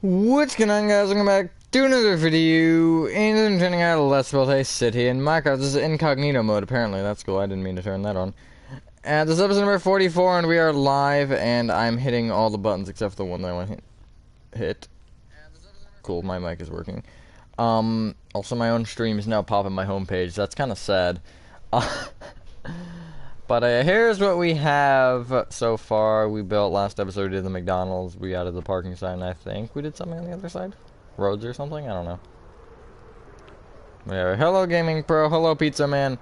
What's going on, guys? Welcome back to another video, and I'm turning out Let's Build a City in Minecraft. This is incognito mode, apparently. That's cool, I didn't mean to turn that on. And this is episode number 44, and we are live, and I'm hitting all the buttons except for the one that I want to hit. Cool, my mic is working. Also my own stream is now popping my homepage. That's kind of sad. But here's what we have so far. We built last episode, we did the McDonald's, we added the parking sign, and I think we did something on the other side? Roads or something? I don't know. Whatever. Hello Gaming Pro, hello Pizza Man.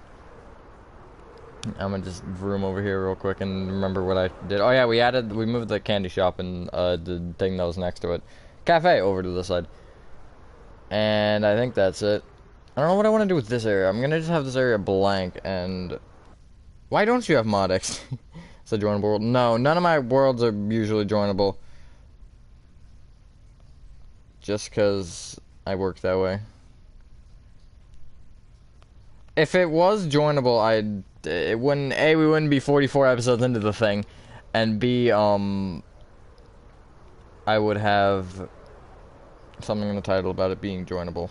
I'm gonna just vroom over here real quick and remember what I did. Oh yeah, we moved the candy shop and the thing that was next to it. Cafe over to the side. And I think that's it. I don't know what I want to do with this area. I'm gonna just have this area blank and... Why don't you have ModX? It's a joinable world. No, none of my worlds are usually joinable. Just because I work that way. If it was joinable, it wouldn't, A, we wouldn't be 44 episodes into the thing, and B, I would have something in the title about it being joinable.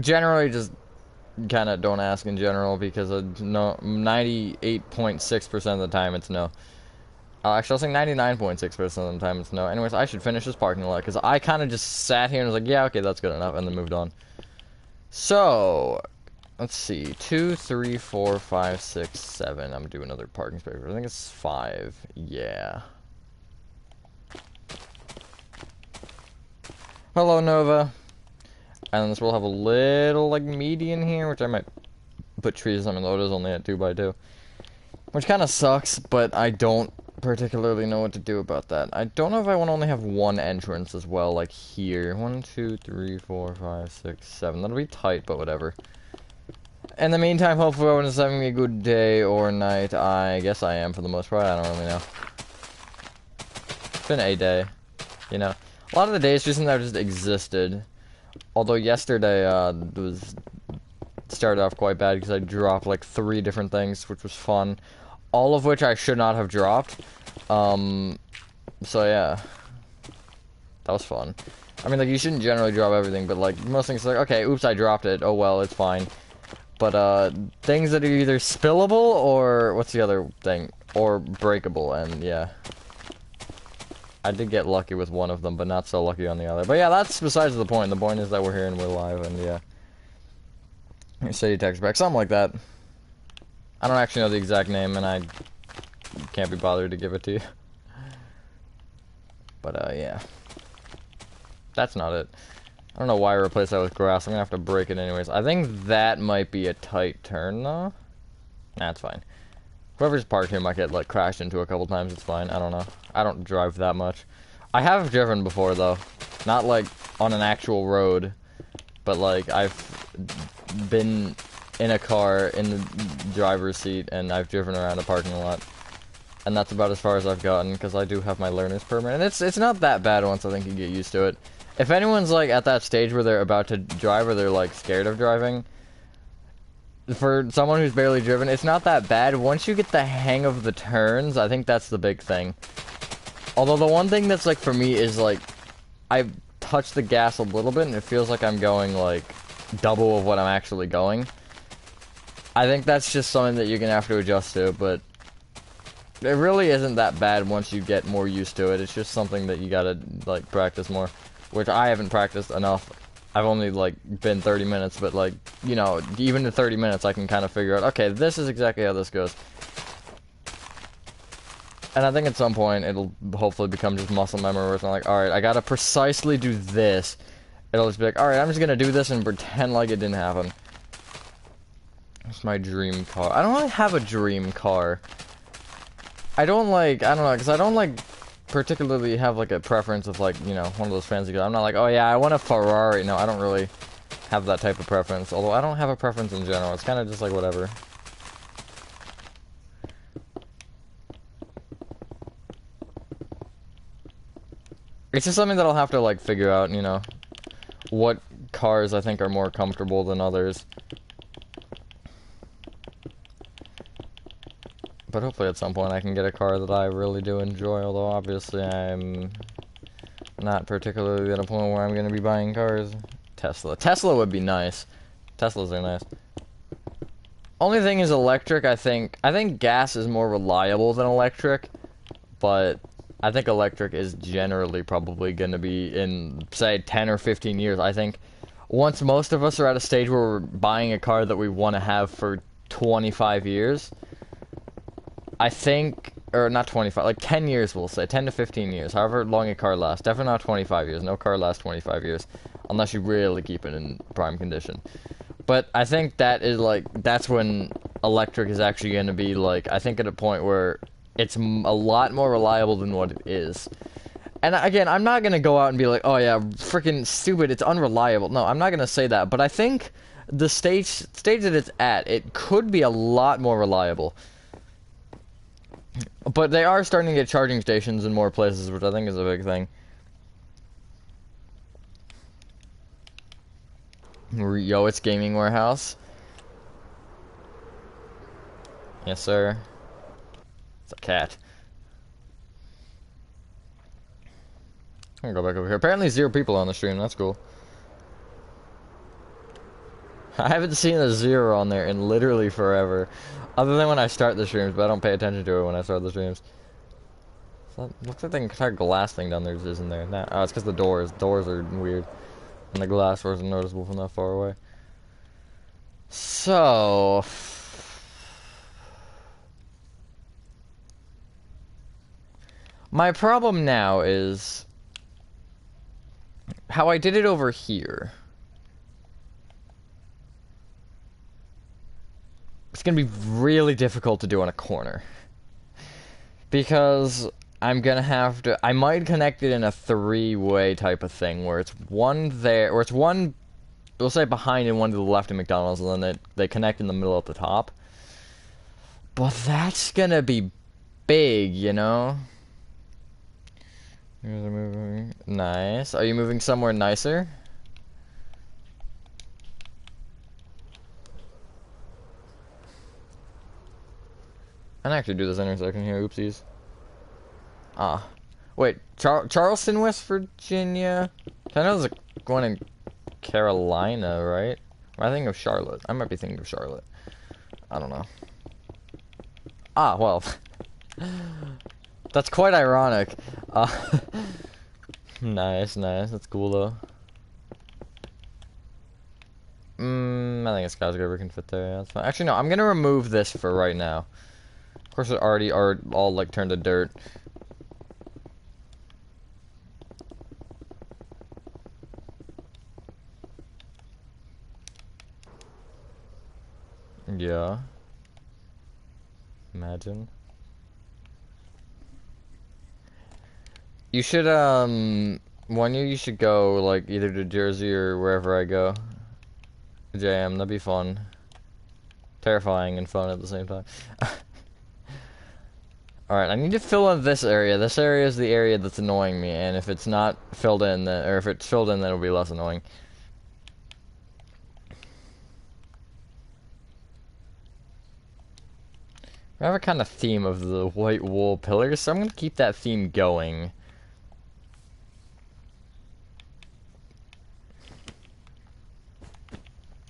Generally, just kind of don't ask in general, because no, 98.6% of the time it's no. Actually, I'll say 99.6% of the time it's no. Anyways, I should finish this parking lot, because I kind of just sat here and was like, yeah, okay, that's good enough, and then moved on. So, let's see, 2, 3, 4, 5, 6, 7. I'm gonna do another parking space. I think it's 5. Yeah. Hello, Nova. And this will have a little, like, median here, which I might put trees. I mean, though it is only at 2x2. Which kind of sucks, but I don't particularly know what to do about that. I don't know if I want to only have one entrance as well, like here. 1, 2, 3, 4, 5, 6, 7. That'll be tight, but whatever. In the meantime, hopefully everyone's having a good day or night. I guess I am for the most part. I don't really know. It's been a day, you know. A lot of the days just have just existed. Although yesterday started off quite bad because I dropped like 3 different things, which was fun. All of which I should not have dropped. So yeah. That was fun. I mean, like, you shouldn't generally drop everything, but like, most things like, okay, oops, I dropped it. Oh well, it's fine. But things that are either spillable or, what's the other thing? Or breakable, and yeah. I did get lucky with one of them, but not so lucky on the other. But yeah, that's besides the point. The point is that we're here and we're live, and yeah. City text back, something like that. I don't actually know the exact name, and I can't be bothered to give it to you. But yeah. That's not it. I don't know why I replaced that with grass. I'm gonna have to break it anyways. I think that might be a tight turn, though. Nah, it's fine. Whoever's parked here might get, like, crashed into a couple times. It's fine. I don't know. I don't drive that much. I have driven before, though. Not, like, on an actual road. But, like, I've been in a car in the driver's seat, and I've driven around a parking lot. And that's about as far as I've gotten, because I do have my learner's permit. And it's not that bad once I think you get used to it. If anyone's, like, at that stage where they're about to drive, or they're, like, scared of driving... For someone who's barely driven, it's not that bad. Once you get the hang of the turns, I think that's the big thing. Although the one thing that's, like, for me is, like, I touch the gas a little bit and it feels like I'm going, like, double of what I'm actually going. I think that's just something that you're gonna have to adjust to, but it really isn't that bad once you get more used to it. It's just something that you gotta, like, practice more, which I haven't practiced enough. I've only, like, been 30 minutes, but, like, you know, even in 30 minutes I can kind of figure out, okay, this is exactly how this goes. And I think at some point it'll hopefully become just muscle memory where it's not like, alright, I gotta precisely do this. It'll just be like, alright, I'm just gonna do this and pretend like it didn't happen. It's my dream car. I don't really have a dream car. I don't know, because I don't, like, particularly have, like, a preference of, like, you know, one of those fancy cars. I'm not like, oh yeah, I want a Ferrari. No, I don't really have that type of preference. Although I don't have a preference in general. It's kind of just like whatever. It's just something that I'll have to, like, figure out, you know, what cars I think are more comfortable than others. But hopefully at some point I can get a car that I really do enjoy, although obviously I'm not particularly at a point where I'm going to be buying cars. Tesla. Tesla would be nice. Teslas are nice. Only thing is electric, I think gas is more reliable than electric, but I think electric is generally probably going to be in, say, 10 or 15 years. I think once most of us are at a stage where we're buying a car that we want to have for 25 years, I think, or not 25, like 10 years we'll say, 10 to 15 years, however long a car lasts. Definitely not 25 years. No car lasts 25 years, unless you really keep it in prime condition. But I think that is like, that's when electric is actually going to be like, I think at a point where it's a lot more reliable than what it is. And again, I'm not going to go out and be like, oh yeah, freaking stupid, it's unreliable. No, I'm not going to say that. But I think the stage that it's at, it could be a lot more reliable. But they are starting to get charging stations in more places, which I think is a big thing. Yo, it's Gaming Warehouse. Yes, sir. It's a cat. I'm gonna go back over here. Apparently 0 people on the stream, that's cool. I haven't seen a 0 on there in literally forever. Other than when I start the streams, but I don't pay attention to it when I start the streams. So looks like the entire glass thing down there isn't there. Nah, oh, it's because the doors are weird. And the glass wasn't noticeable from that far away. So... my problem now is... how I did it over here. It's gonna be really difficult to do on a corner. Because I'm gonna have to... I might connect it in a 3-way type of thing, where it's one there, or it's one, we'll say behind and one to the left of McDonald's, and then they connect in the middle at the top. But that's gonna be big, you know? Nice. Are you moving somewhere nicer? I can actually do this intersection here, oopsies. Ah. Wait, Charleston, West Virginia? I know there's one in Carolina, right? Am I thinking of Charlotte? I might be thinking of Charlotte. I don't know. Ah, well. That's quite ironic. Nice, nice. That's cool, though. I think a skyscraper can fit there. Yeah, that's fine. Actually, no. I'm gonna remove this for right now. Of course, it already are all like turned to dirt. Yeah. Imagine. You should, one year you should go, like, either to Jersey or wherever I go. JM, that'd be fun. Terrifying and fun at the same time. Alright, I need to fill in this area. This area is the area that's annoying me, and if it's not filled in, then, or if it's filled in, then it'll be less annoying. I have a kind of theme of the white wool pillars, so I'm gonna keep that theme going.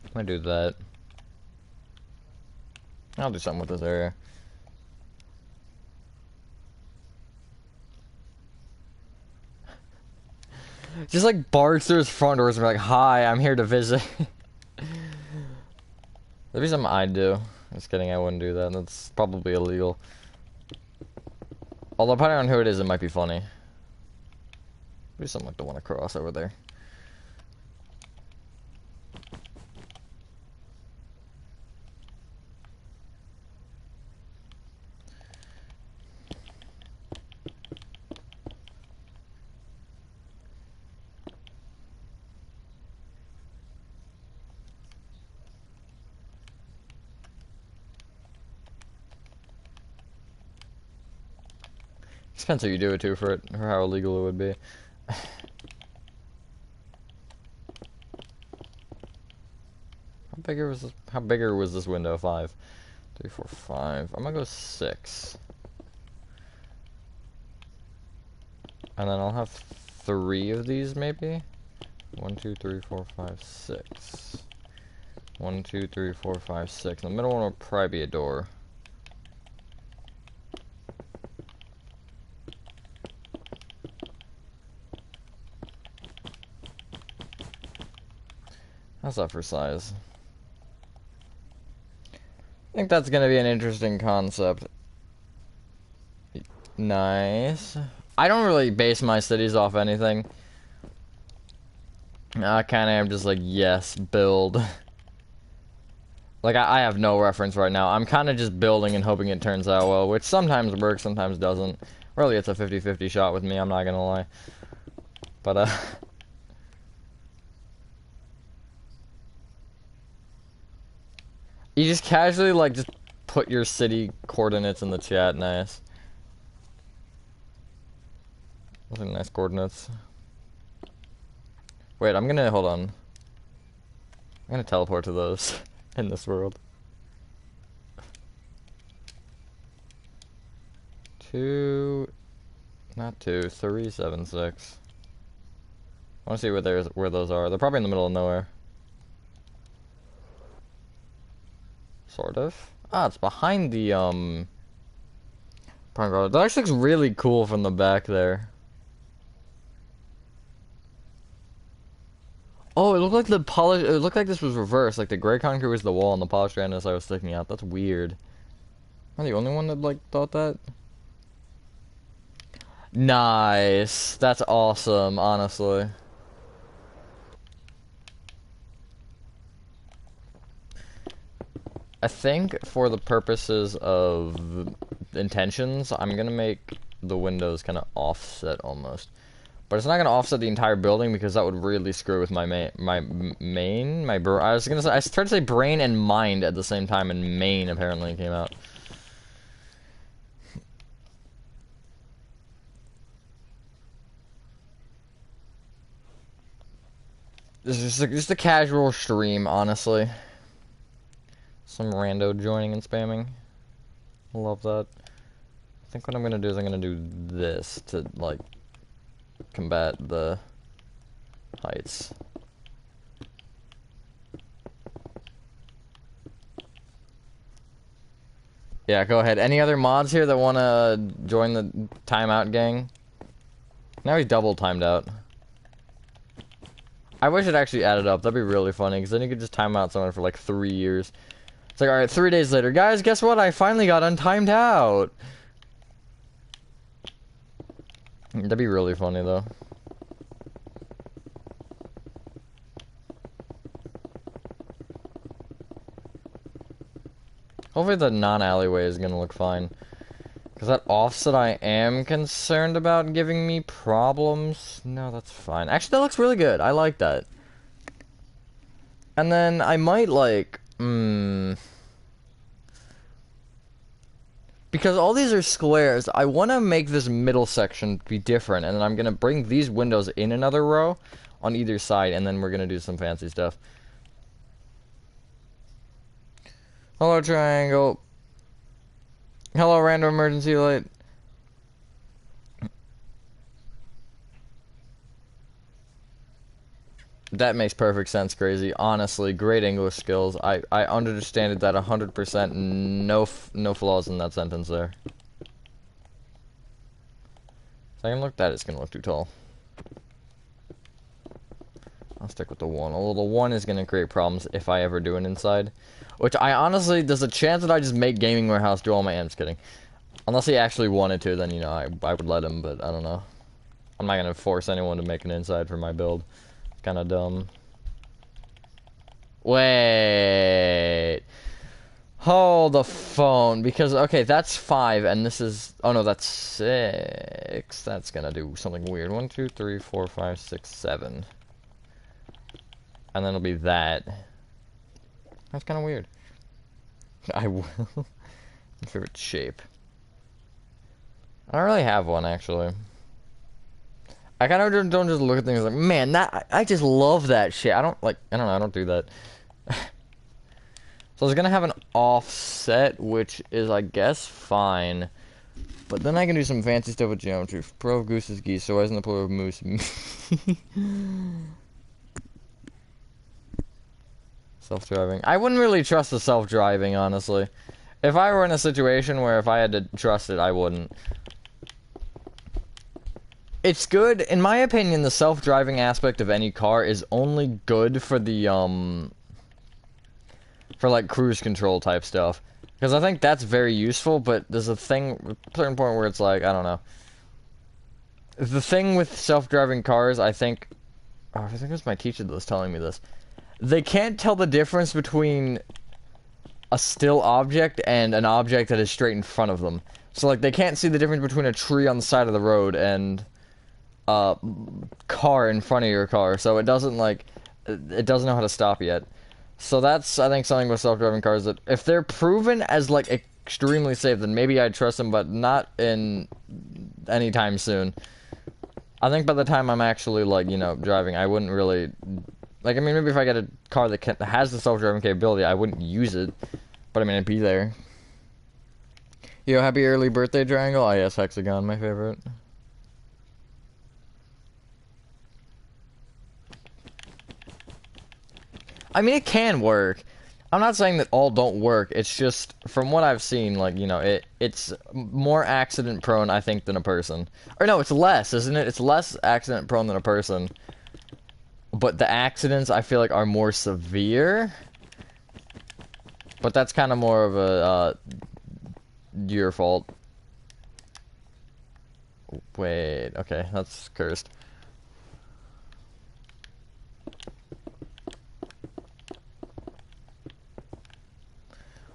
I'm gonna do that. I'll do something with this area. Just like barge through his front doors and be like, hi, I'm here to visit. That'd be something I'd do. Just kidding, I wouldn't do that. That's probably illegal. Although, depending on who it is, it might be funny. Maybe something like the one across over there. Depends how you do it too, for how illegal it would be. How bigger was this window? 5. 3, 4, 5. I'm gonna go 6. And then I'll have 3 of these maybe. 1, 2, 3, 4, 5, 6. 1, 2, 3, 4, 5, 6. The middle one will probably be a door. How's that for size? I think that's gonna be an interesting concept. Nice. I don't really base my cities off anything. I kinda am just like, yes, build. Like, I have no reference right now. I'm kinda just building and hoping it turns out well, which sometimes works, sometimes doesn't. Really, it's a 50-50 shot with me, I'm not gonna lie. But, you just casually, like, just put your city coordinates in the chat. Nice. Those are nice coordinates. Wait, I'm gonna, hold on. I'm gonna teleport to those in this world. 2, not 2, 3, 7, 6. I wanna see where those are. They're probably in the middle of nowhere. Sort of. Ah, it's behind the, that actually looks really cool from the back there. Oh, it looked like it looked like this was reversed. Like the gray concrete was the wall and the polished granite was sticking out. That's weird. Am I the only one that, like, thought that? Nice. That's awesome, honestly. I think for the purposes of intentions, I'm gonna make the windows kind of offset almost. But it's not gonna offset the entire building because that would really screw with my I was gonna say, I tried to say brain and mind at the same time, and main apparently came out. This is just a casual stream, honestly. Some rando joining and spamming. Love that. I think what I'm gonna do is I'm gonna do this to, like, combat the heights. Yeah, go ahead. Any other mods here that wanna join the timeout gang? Now he's double timed out. I wish it actually added up. That'd be really funny, because then you could just time out someone for like 3 years. It's like, alright, 3 days later. Guys, guess what? I finally got untimed out. That'd be really funny, though. Hopefully the non-alleyway is gonna look fine. Because that offset I am concerned about giving me problems. No, that's fine. Actually, that looks really good. I like that. And then I might, like, because all these are squares, I want to make this middle section be different, and then I'm going to bring these windows in another row on either side, and then we're going to do some fancy stuff. Hello, triangle. Hello, random emergency light. That makes perfect sense, Crazy. Honestly, great English skills. I understand it that 100%. No flaws in that sentence there. Second look, that is gonna look too tall. I'll stick with the 1. Although the 1 is gonna create problems if I ever do an inside. Which I honestly, there's a chance that I just make Gaming Warehouse do all my I'm just kidding. Unless he actually wanted to, then, you know, I would let him, but I don't know. I'm not gonna force anyone to make an inside for my build. Kind of dumb. Wait. Hold the phone, because, okay, that's 5, and this is, oh no, that's 6. That's gonna do something weird. 1, 2, 3, 4, 5, 6, 7. And then it'll be that. That's kind of weird. I will. My favorite shape. I don't really have one, actually. I kind of don't just look at things like, man, that I just love that shit. I don't know, I don't do that. So it's gonna have an offset, which is, I guess, fine. But then I can do some fancy stuff with geometry. Pro of goose is geese, so why isn't the plural of moose? Self-driving. I wouldn't really trust the self-driving, honestly. If I were in a situation where if I had to trust it, I wouldn't. It's good, in my opinion, the self-driving aspect of any car is only good for the, for, like, cruise control type stuff. Because I think that's very useful, but there's a certain point where it's like, I don't know. The thing with self-driving cars, I think... Oh, I think it was my teacher that was telling me this. They can't tell the difference between a still object and an object that is straight in front of them. So, like, they can't see the difference between a tree on the side of the road and a car in front of your car. So it doesn't, like... It doesn't know how to stop yet. So that's, I think, something with self-driving cars that if they're proven as, like, extremely safe, then maybe I'd trust them, but not in anytime soon. I think by the time I'm actually, like, you know, driving, I wouldn't really... Like, I mean, maybe if I get a car that has the self-driving capability, I wouldn't use it. But, I mean, it'd be there. Yo, happy early birthday, Triangle. Ah, yes, Hexagon, my favorite. I mean, it can work. I'm not saying that all don't work. It's just, from what I've seen, like, you know, it's more accident-prone, I think, than a person. Or no, it's less, isn't it? It's less accident-prone than a person. But the accidents, I feel like, are more severe. But that's kind of more of a, your fault. Wait, okay, that's cursed.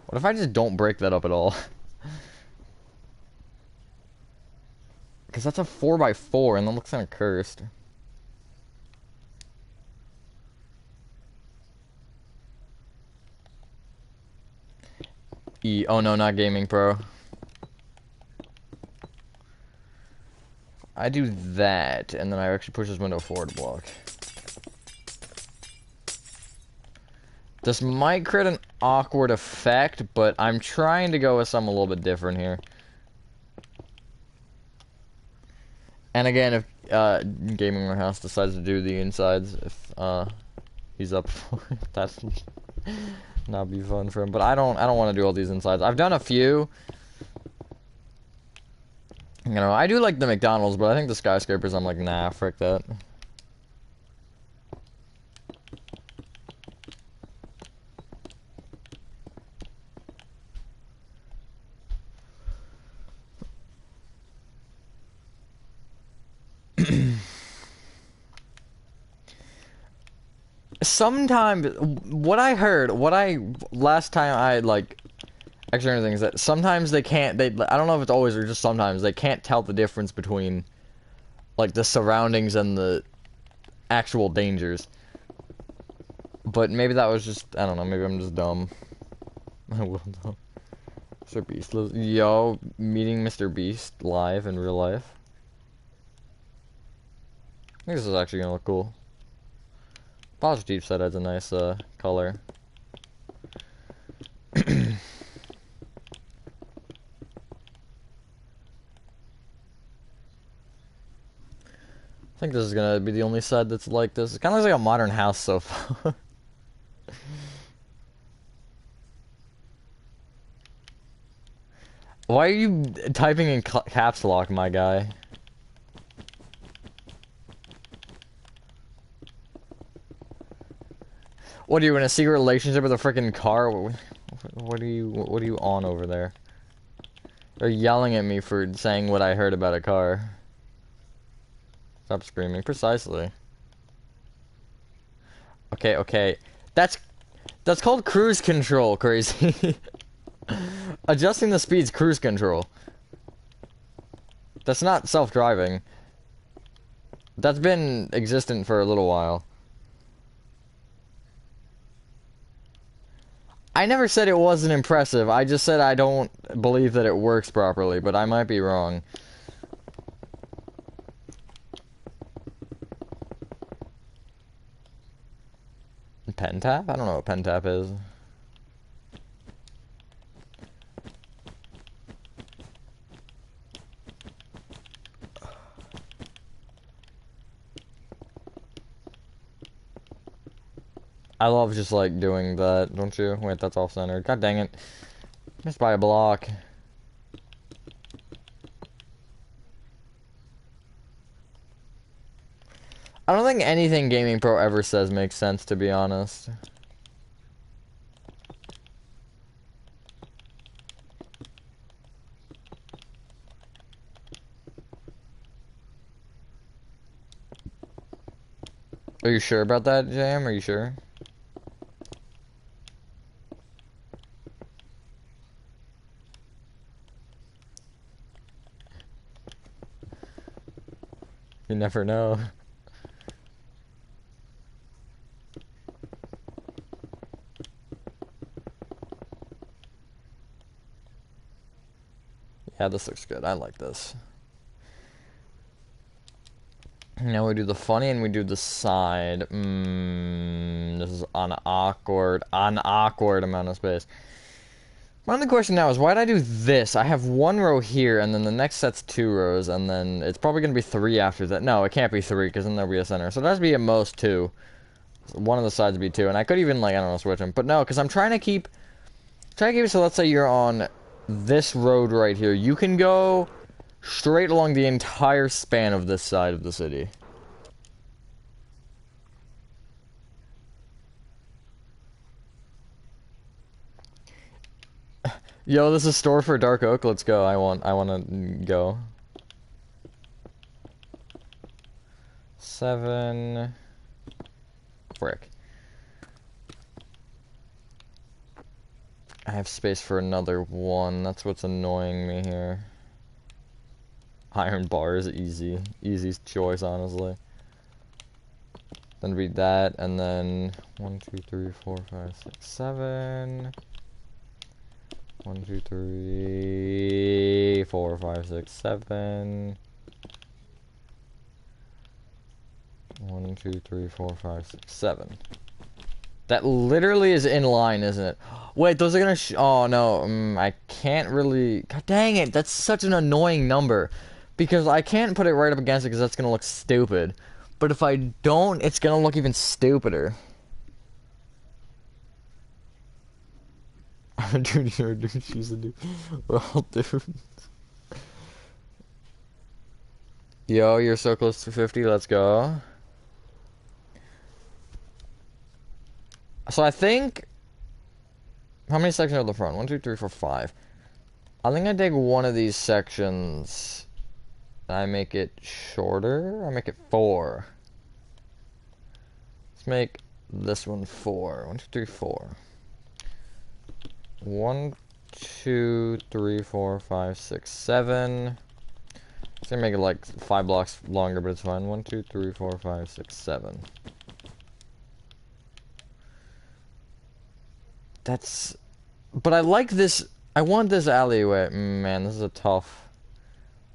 What if I just don't break that up at all? Because that's a 4x4 and that looks kind of cursed. Oh no, not Gaming Pro. I do that, and then I actually push this window forward to block. This might create an awkward effect, but I'm trying to go with something a little bit different here. And again, if Gaming Warehouse decides to do the insides, if he's up for it, that's not be fun for him. But I don't want to do all these insides. I've done a few. You know, I do like the McDonald's, but I think the skyscrapers, I'm like, nah, frick that. Sometimes, last time I, like, actually anything is that sometimes they can't, I don't know if it's always or just sometimes, they can't tell the difference between, like, the surroundings and the actual dangers. But maybe that was just, I don't know, maybe I'm just dumb. I will know. Mr. Beast, yo, meeting Mr. Beast live in real life. I think this is actually gonna look cool. Positive said it's a nice color. I think this is gonna be the only side that's like this. It kind of looks like a modern house so far. Why are you typing in caps lock, my guy? What are you in a secret relationship with a freaking car? What are you on over there? They're yelling at me for saying what I heard about a car. Stop screaming. Precisely. Okay, okay. That's called cruise control, crazy. Adjusting the speed's cruise control. That's not self-driving. That's been existent for a little while. I never said it wasn't impressive. I just said I don't believe that it works properly, but I might be wrong. Pen tap? I don't know what pen tap is. I love just like doing that, don't you? Wait, that's off center. God dang it. Missed by a block. I don't think anything Gaming Pro ever says makes sense, to be honest. Are you sure about that, JM? Are you sure? You never know. Yeah, this looks good. I like this. Now we do the funny and we do the side. This is an awkward amount of space. My only question now is, why did I do this? I have one row here, and then the next set's 2 rows, and then it's probably going to be 3 after that. No, it can't be 3, because then there'll be a center. So it has to be at most 2. One of the sides would be 2, and I could even, like, I don't know, switch them. But no, because I'm trying to keep it so let's say you're on this road right here. You can go straight along the entire span of this side of the city. Yo, this is store for Dark Oak. Let's go. I want to go. 7. Frick. I have space for another 1. That's what's annoying me here. Iron bar is easy. Easy choice, honestly. Then read that, and then 1, 2, 3, 4, 5, 6, 7. 1, 2, 3, 4, 5, 6, 7. 1, 2, 3, 4, 5, 6, 7. That literally is in line, isn't it? Wait, those are gonna oh no, I can't really. God dang it, that's such an annoying number. Because I can't put it right up against it because that's gonna look stupid. But if I don't, it's gonna look even stupider. Dude, you're a dude, she's a dude. We're all dudes. Yo, you're so close to 50, let's go. So I think... How many sections are at the front? 1, 2, 3, 4, 5. I think I take one of these sections... I make it shorter? I make it 4. Let's make this one 4. 1, 2, 3, 4. 1, 2, 3, 4, 5, 6, 7. It's gonna make it like 5 blocks longer, but it's fine. 1, 2, 3, 4, 5, 6, 7. That's... But I like this... I want this alleyway. Man, this is a tough...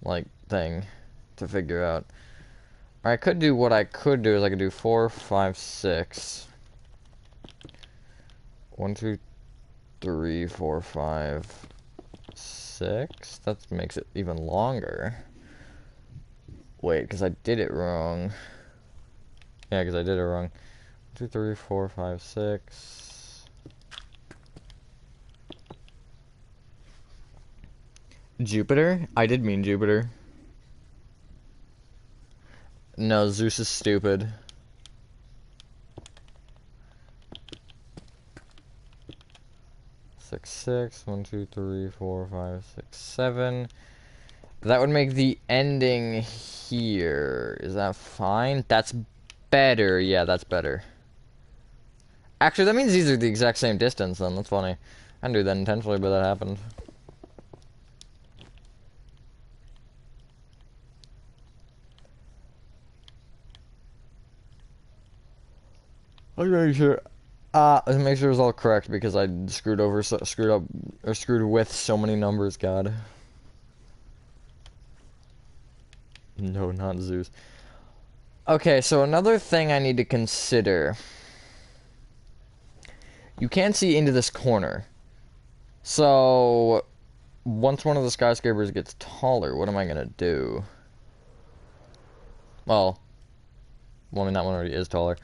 like, thing to figure out. I could do what I could do is I could do 4, 5, 6. 1, 2, 3, 4, 5, 6. That makes it even longer. Wait, because I did it wrong. Yeah, because I did it wrong. 2, 3, 4, 5, 6. Jupiter? I did mean Jupiter. No, Zeus is stupid. Six, 6. 1, 2, 3, 4, 5, 6, 7. That would make the ending here. Is that fine? That's better. Yeah, that's better. Actually, that means these are the exact same distance then. That's funny. I didn't do that intentionally, but that happened. Let's make sure. Let's make sure it's all correct because I screwed with so many numbers. God. No, not Zeus. Okay, so another thing I need to consider. You can't see into this corner. So, once one of the skyscrapers gets taller, what am I gonna do? Well, I mean, that one already is taller.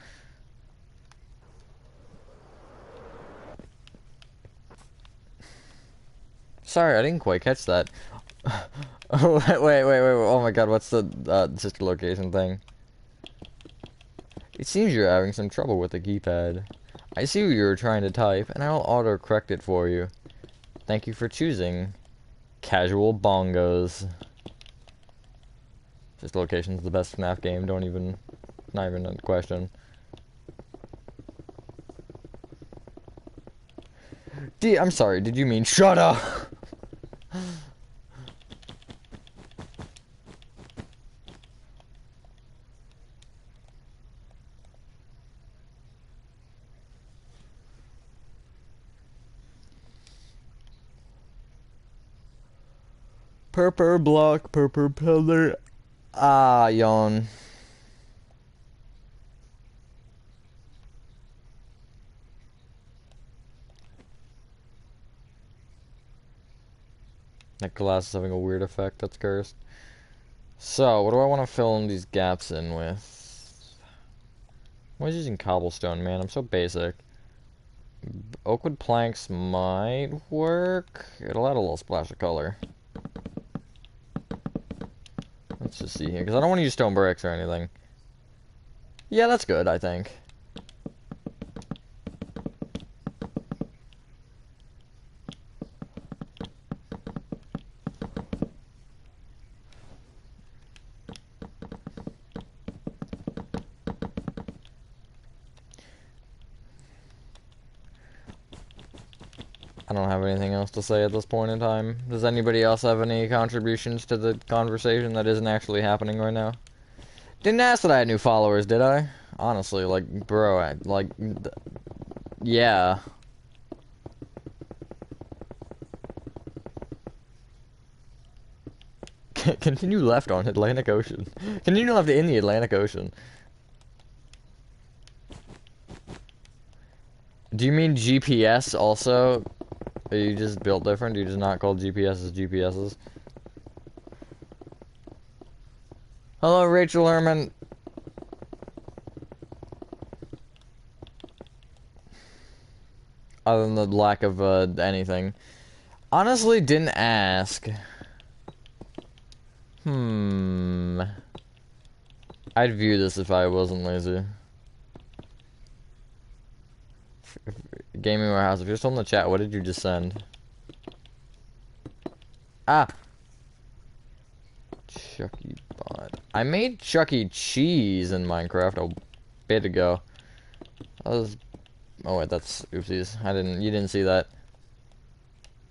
Sorry, I didn't quite catch that. Wait. Oh my god, what's the sister location thing? It seems you're having some trouble with the keypad. I see what you were trying to type, and I'll auto-correct it for you. Thank you for choosing Casual Bongos. Sister location's the best FNAF game, not even a question. I'm sorry, did you mean shut up? Purple block, purple pillar. Ah, yawn. That glass is having a weird effect, that's cursed. So, what do I want to fill in these gaps in with? I'm always using cobblestone, man. I'm so basic. Oakwood planks might work. It'll add a little splash of color. Let's just see here, because I don't want to use stone bricks or anything. Yeah, that's good, I think. I don't have anything else to say at this point in time. Does anybody else have any contributions to the conversation that isn't actually happening right now? Didn't ask that I had new followers, did I? Honestly, like, bro, yeah. Continue left on Atlantic Ocean. Continue left in the Atlantic Ocean. Do you mean GPS also? Are you just built different? Do you just not call GPSs GPSs? Hello, Rachel Herman. Other than the lack of anything. Honestly, didn't ask. I'd view this if I wasn't lazy. Gaming Warehouse, if you're still in the chat, what did you just send? Ah! Chucky Bot. I made Chuck E. Cheese in Minecraft a bit ago. That was... Oh wait, that's... Oopsies. You didn't see that.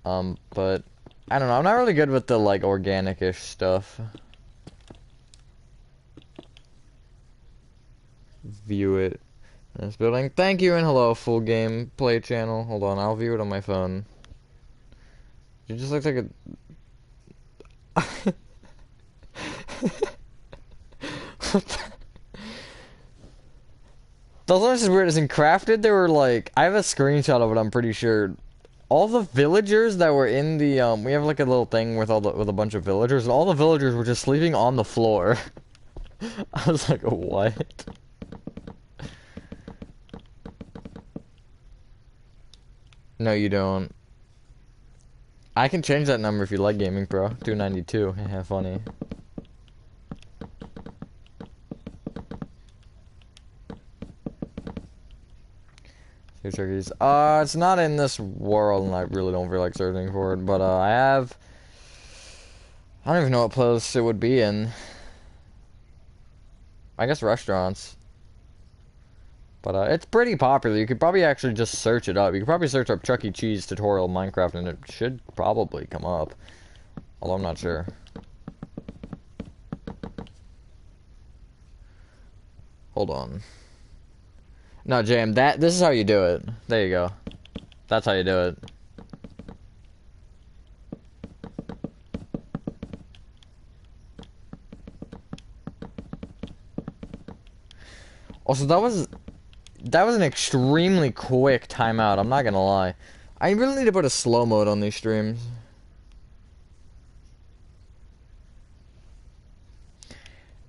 But... I don't know, I'm not really good with the, like, organic-ish stuff. View it. This building. Thank you and hello, full game play channel. Hold on, I'll view it on my phone. You just look like a... Those are just weird. As in Crafted, there were like... I have a screenshot of it, I'm pretty sure. All the villagers that were in the, we have like a little thing with with a bunch of villagers, and all the villagers were just sleeping on the floor. I was like, what? No, you don't. I can change that number if you like Gaming Pro. 292. Yeah, funny. Two turkeys. It's not in this world, and I really don't feel like searching for it. But I don't even know what place it would be in. I guess restaurants. But it's pretty popular. You could probably actually just search it up. You could probably search up Chuck E. Cheese tutorial Minecraft, and it should probably come up. Although I'm not sure. Hold on. No, Jam, this is how you do it. There you go. That's how you do it. Also, that was an extremely quick timeout, I'm not gonna lie. I really need to put a slow mode on these streams.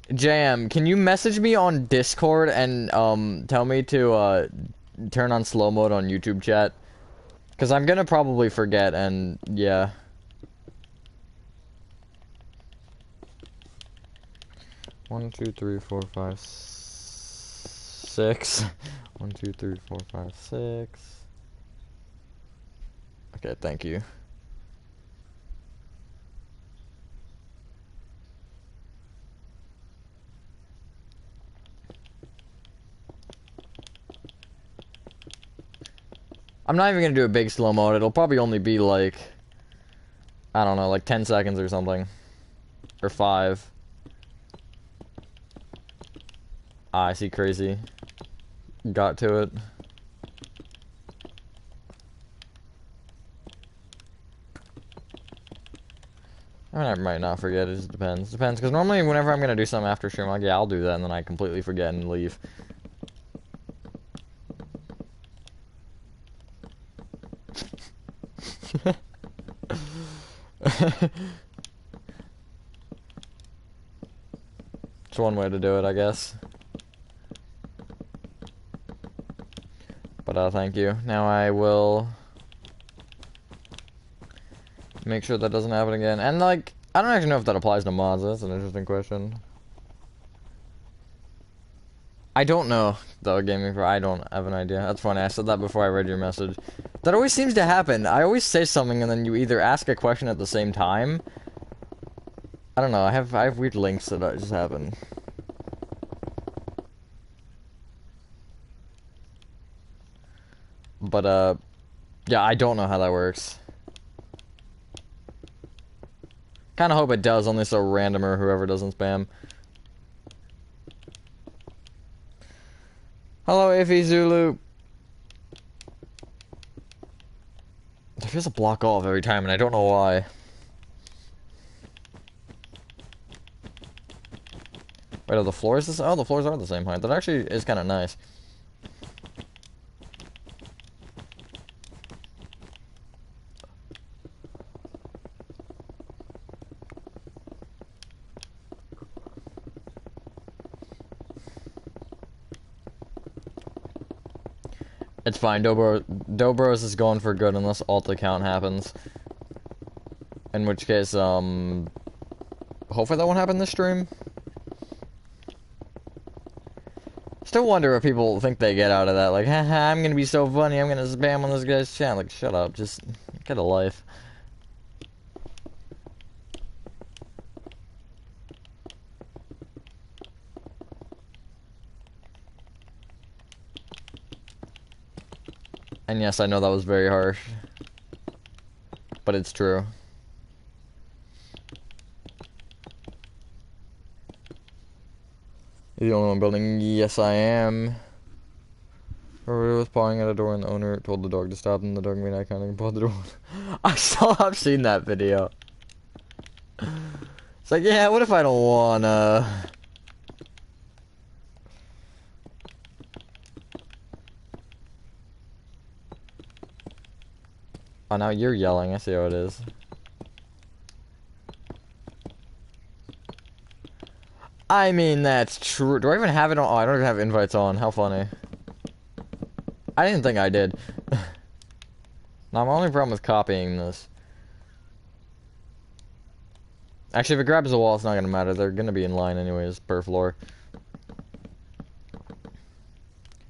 JM, can you message me on Discord and tell me to turn on slow mode on YouTube chat? Because I'm gonna probably forget, and yeah. 1, 2, 3, 4, 5, 6. 1, 2, 3, 4, 5, 6. Okay, thank you. I'm not even gonna do a big slow mode. It'll probably only be like, I don't know, like 10 seconds or something. Or 5. Ah, I see crazy. Got to it. I mean, I might not forget, it just depends. Depends, because normally whenever I'm gonna do something after stream, I'm like, yeah, I'll do that, and then I completely forget and leave. It's one way to do it, I guess. But thank you. Now I will make sure that doesn't happen again. And like, I don't actually know if that applies to mods. That's an interesting question. I don't know, though, Gaming Pro. I don't have an idea. That's funny. I said that before I read your message. That always seems to happen. I always say something and then you either ask a question at the same time. I don't know. I have weird links that just happen. But yeah, I don't know how that works. Kind of hope it does, only so random or whoever doesn't spam. Hello, Iffy Zulu. There feels a block off every time, and I don't know why. Wait, are the floors the same? Oh, the floors are the same height. That actually is kind of nice. It's fine. Dobros is going for good unless alt account happens. In which case, hopefully that won't happen this stream. Still wonder what people think they get out of that. Like, haha, I'm gonna be so funny, I'm gonna spam on this guy's channel. Like, shut up, just get a life. And yes, I know that was very harsh. But it's true. You're the only one building? Yes, I am. Everybody was pawing at a door and the owner told the dog to stop and the dog made eye contact and pawed the door. I've seen that video. It's like, yeah, what if I don't wanna... Oh, now you're yelling. I see how it is. I mean, that's true. Do I even have it on? Oh, I don't even have invites on. How funny. I didn't think I did. Now, my only problem with copying this. Actually, if it grabs the wall, it's not gonna matter. They're gonna be in line anyways, per floor.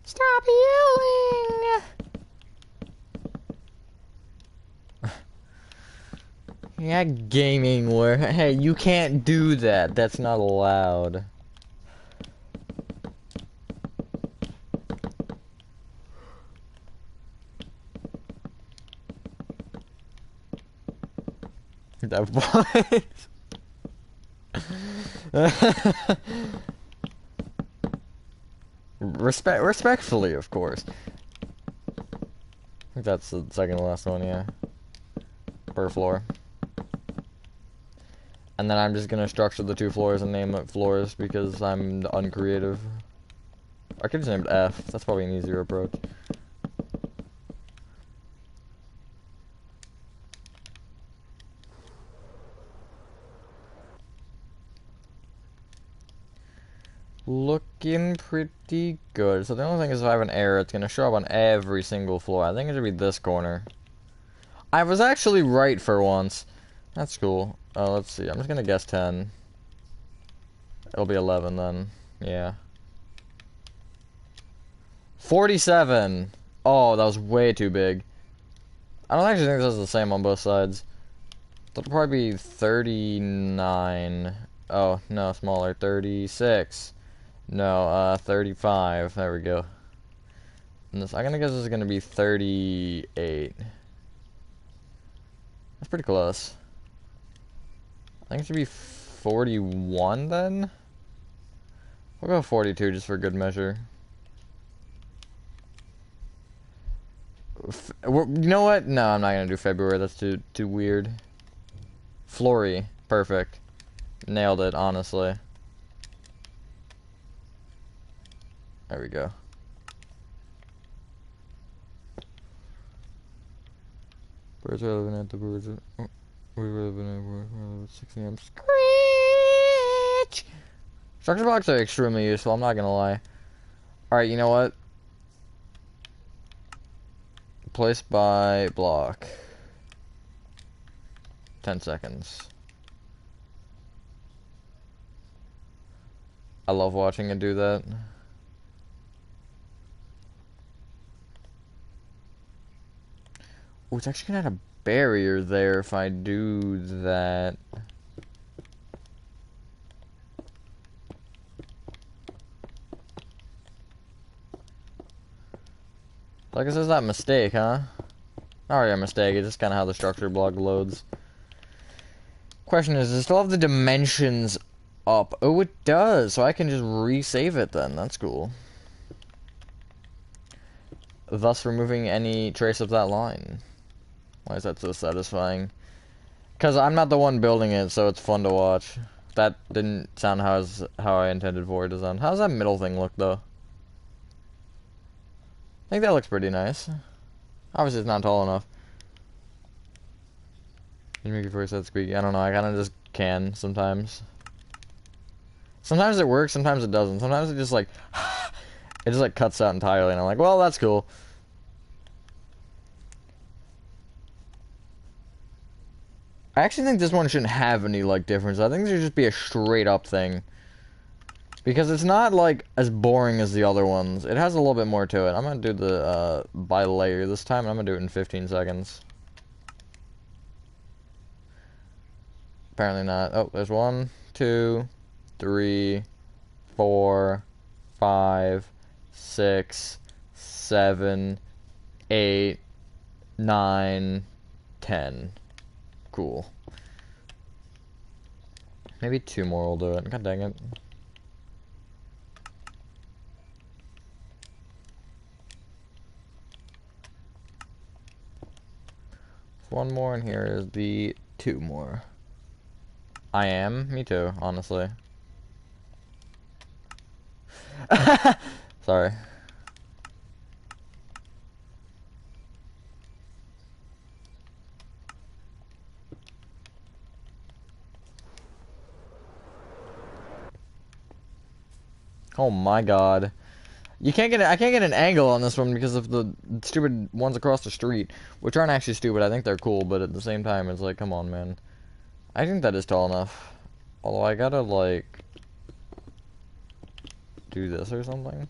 Stop yelling! Yeah, gaming where hey, you can't do that. That's not allowed. That voice. Respectfully, of course. I think that's the second to last one, yeah. Per floor. And then I'm just gonna structure the 2 floors and name it floors because I'm uncreative. I could just name it F. That's probably an easier approach. Looking pretty good. So the only thing is if I have an error, it's gonna show up on every single floor. I think it should be this corner. I was actually right for once. That's cool. Let's see. I'm just gonna guess 10. It'll be 11 then. Yeah. 47! Oh, that was way too big. I don't actually think this is the same on both sides. That'll probably be 39. Oh, no, smaller. 36. No, 35. There we go. And this, I'm gonna guess this is gonna be 38. That's pretty close. I think it should be 41 then? We'll go 42 just for good measure. You know what? No, I'm not gonna do February. That's too weird. Flory. Perfect. Nailed it, honestly. There we go. Birds are living at the birds. We were living at 6 a.m. Screech! Structure blocks are extremely useful, I'm not gonna lie. Alright, you know what? Place by block. 10 seconds. I love watching it do that. Oh, it's actually gonna add a barrier there if I do that. I guess it's not a mistake, huh? Not really a mistake, it's just kind of how the structure block loads. Question is, does it still have the dimensions up? Oh, it does, so I can just resave it then. That's cool. Thus removing any trace of that line. Why is that so satisfying? Because I'm not the one building it, so it's fun to watch. That didn't sound how I intended for it to sound. How's that middle thing look, though? I think that looks pretty nice. Obviously, it's not tall enough. You make your voice that squeaky. I don't know. I kind of just can sometimes. Sometimes it works. Sometimes it doesn't. Sometimes it just like it just like cuts out entirely, and I'm like, well, that's cool. I actually think this one shouldn't have any like difference. I think there should just be a straight up thing. Because it's not, like, as boring as the other ones. It has a little bit more to it. I'm gonna do the, by layer this time, and I'm gonna do it in 15 seconds. Apparently not. Oh, there's 1, 2, 3, 4, 5, 6, 7, 8, 9, 10. Cool. Maybe 2 more will do it. God dang it. One more, and here is the 2 more. I am. Me too, honestly. Sorry. Oh my god. I can't get an angle on this one because of the stupid ones across the street, which aren't actually stupid. I think they're cool, but at the same time, it's like, come on, man. I think that is tall enough. Although I gotta, like, do this or something.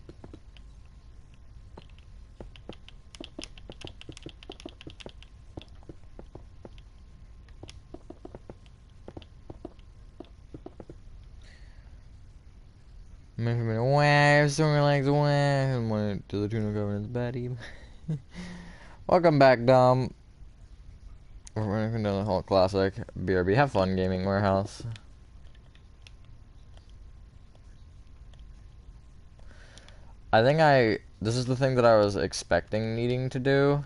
To the tune of governance, Betty. Welcome back, Dom. We're running down the whole classic. BRB. Have fun, Gaming Warehouse. I think this is the thing that I was expecting needing to do.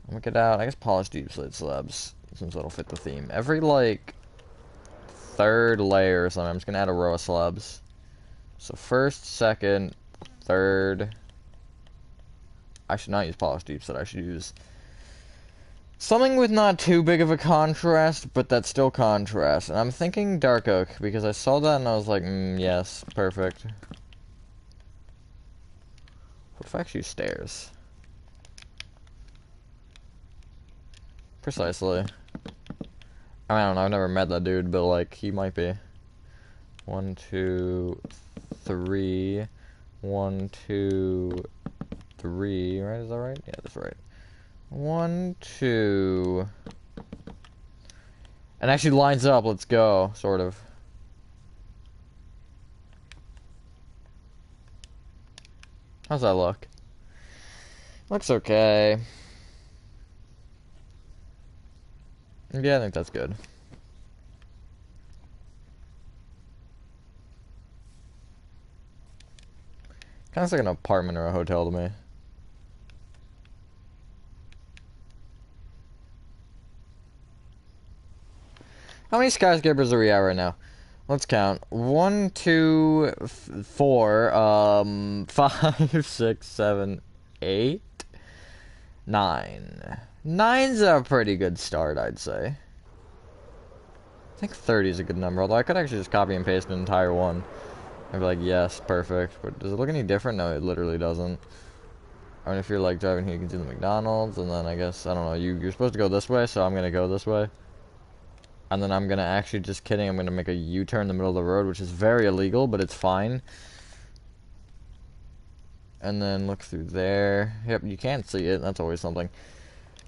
I'm gonna get out, I guess, polished deep slate slabs, since that'll fit the theme. Every, like, 3rd layer or something, I'm just gonna add a row of slabs. So 1st, 2nd, 3rd. I should not use polished deep slate, I should use something with not too big of a contrast, but that's still contrast. And I'm thinking dark oak, because I saw that and I was like, yes, perfect. What if I actually use stairs? Precisely. I don't know, I've never met that dude, but like, he might be. 1, 2, 3. 1, 2, 3. Right? Is that right? Yeah, that's right. 1, 2. And actually lines up. Let's go. Sort of. How's that look? Looks okay. Yeah, I think that's good. Kind of like an apartment or a hotel to me. How many skyscrapers are we at right now? Let's count. 1, 2, 4, 5, 6, 7, 8, 9. Nine's a pretty good start, I'd say. I think 30 is a good number, although I could actually just copy and paste an entire one. I'd be like, yes, perfect. But does it look any different? No, it literally doesn't. I mean, if you're like driving here, you can do the McDonald's, and then I guess, I don't know, you're supposed to go this way, so I'm gonna go this way. And then I'm gonna actually, just kidding, I'm gonna make a U-turn in the middle of the road, which is very illegal, but it's fine. And then look through there. Yep, you can't see it, that's always something.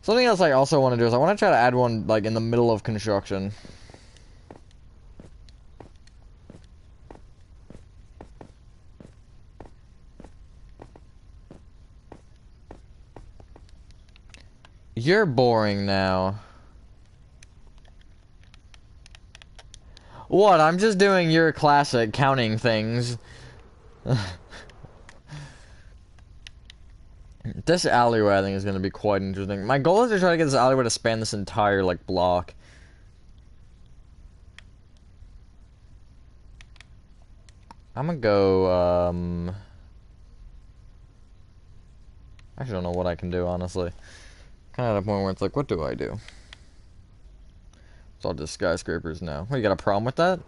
Something else I also want to do is I want to try to add one, like, in the middle of construction. You're boring now. What? I'm just doing your classic counting things. This alleyway I think is going to be quite interesting. My goal is to try to get this alleyway to span this entire, like, block. I'm gonna go, I actually don't know what I can do, honestly. Kind of at a point where it's like, what do I do? It's all just skyscrapers now. What, you got a problem with that?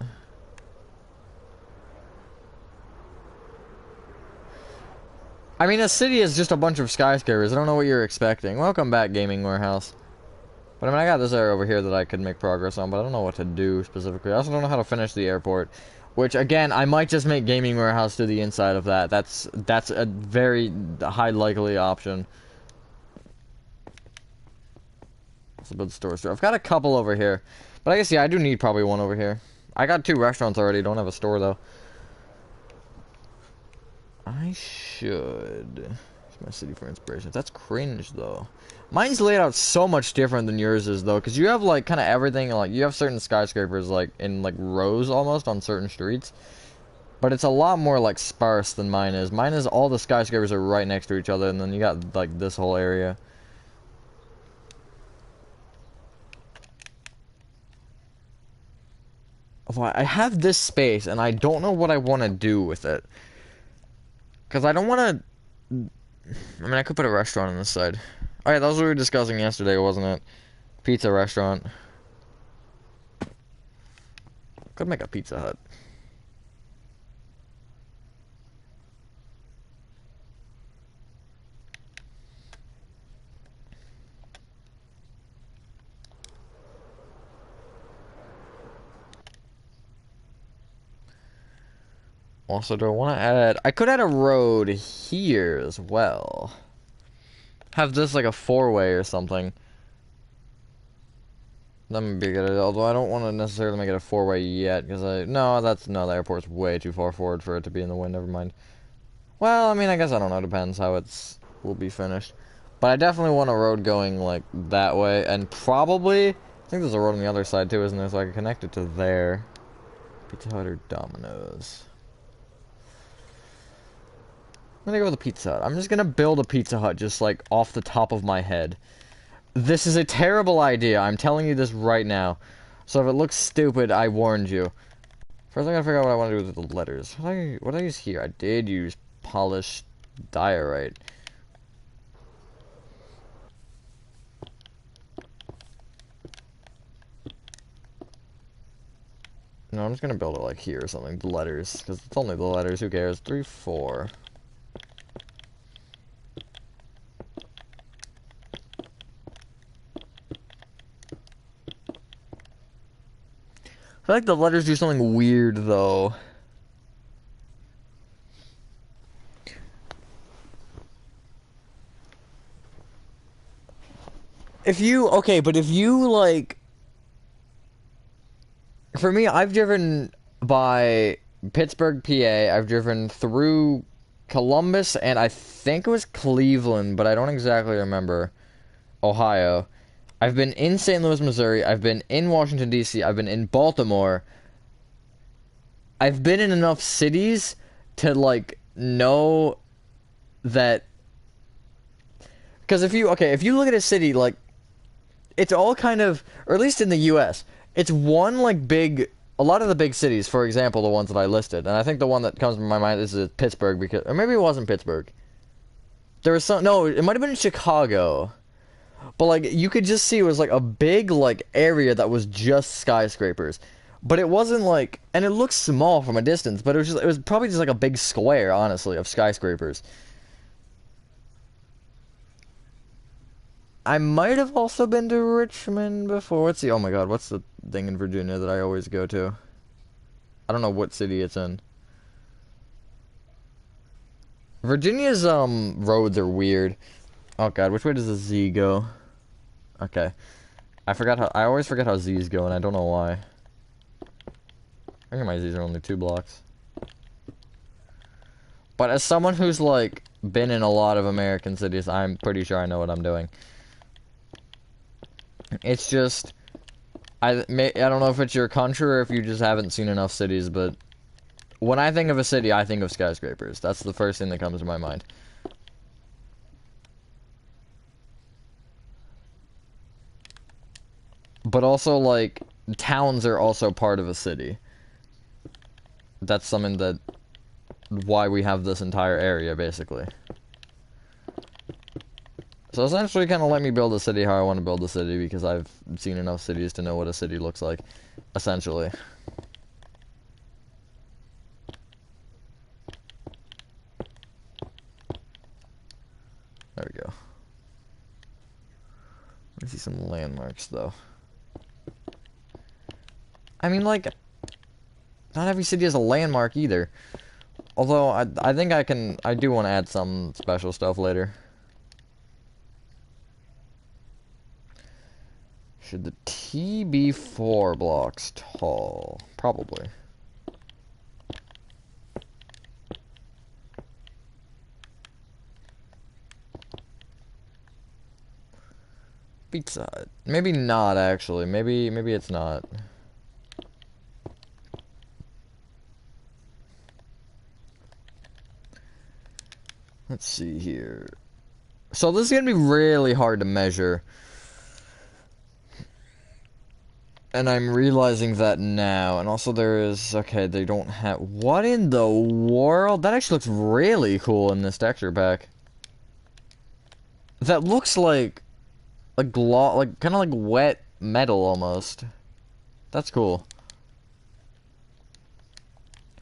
I mean, a city is just a bunch of skyscrapers. I don't know what you're expecting. Welcome back, Gaming Warehouse. But I mean, I got this area over here that I could make progress on, but I don't know what to do specifically. I also don't know how to finish the airport. Which, again, I might just make Gaming Warehouse to the inside of that. That's a very high likely option. It's a good store. I've got a couple over here. But I guess, yeah, I do need probably one over here. I got 2 restaurants already. Don't have a store, though. I should use my city for inspiration. That's cringe, though. Mine's laid out so much different than yours is, though, because you have, like, kind of everything. Like, you have certain skyscrapers, like, in, like, rows almost on certain streets. But it's a lot more, like, sparse than mine is. Mine is all the skyscrapers are right next to each other, and then you got, like, this whole area. Well, I have this space, and I don't know what I want to do with it. Because I don't want to... I mean, I could put a restaurant on this side. Oh yeah, that was what we were discussing yesterday, wasn't it? Pizza restaurant. Could make a Pizza Hut. Also, do I want to add... I could add a road here as well. Have this like a 4-way or something. That would be a good idea, although I don't want to necessarily make it a 4-way yet, because no, the airport's way too far forward for it to be in the way, never mind. Well, I mean, I guess I don't know, depends how will be finished. But I definitely want a road going, like, that way, and probably, I think there's a road on the other side too, isn't there, so I can connect it to there. Pizza Hut or Domino's? I'm gonna go with a Pizza Hut. I'm just gonna build a Pizza Hut just, like, off the top of my head. This is a terrible idea. I'm telling you this right now. So if it looks stupid, I warned you. First, I gotta figure out what I want to do with the letters. What did I use here? I did use polished diorite. No, I'm just gonna build it like here or something. The letters, because it's only the letters. Who cares? 3, 4. I feel like the letters do something weird, though. But if you, like... For me, I've driven by Pittsburgh, PA. I've driven through Columbus, and I think it was Cleveland, but I don't exactly remember. Ohio. I've been in St. Louis, Missouri. I've been in Washington, D.C. I've been in Baltimore. I've been in enough cities to, like, know that... Because if you look at a city, like, it's all kind of, or at least in the U.S., it's one, like, big, a lot of the big cities, for example, the ones that I listed, and I think the one that comes to my mind is Pittsburgh, because, or maybe it wasn't Pittsburgh. There was some, no, it might have been Chicago. But, like, you could just see it was, like, a big, like, area that was just skyscrapers. But it wasn't, like, and it looked small from a distance, but it was probably just, like, a big square, honestly, of skyscrapers. I might have also been to Richmond before. Let's see. Oh my god, what's the thing in Virginia that I always go to? I don't know what city it's in. Virginia's roads are weird. Oh god, which way does the Z go? Okay. I always forget how Z's go, and I don't know why. I think my Z's are only 2 blocks. But as someone who's, like, been in a lot of American cities, I'm pretty sure I know what I'm doing. It's just, I don't know if it's your country or if you just haven't seen enough cities, but when I think of a city, I think of skyscrapers. That's the first thing that comes to my mind. But also, like, towns are also part of a city. That's something that, why we have this entire area, basically. So essentially, kind of let me build a city how I want to build a city, because I've seen enough cities to know what a city looks like, essentially. There we go. Let me see some landmarks, though. I mean, like, not every city has a landmark, either. Although, I think I do want to add some special stuff later. Should the T be 4 blocks tall? Probably. Pizza Hut. Maybe not, actually. Maybe it's not. Let's see here. So this is going to be really hard to measure. And I'm realizing that now. And also there is... Okay, they don't have... What in the world? That actually looks really cool in this texture pack. That looks like... Like kind of like wet metal, almost. That's cool.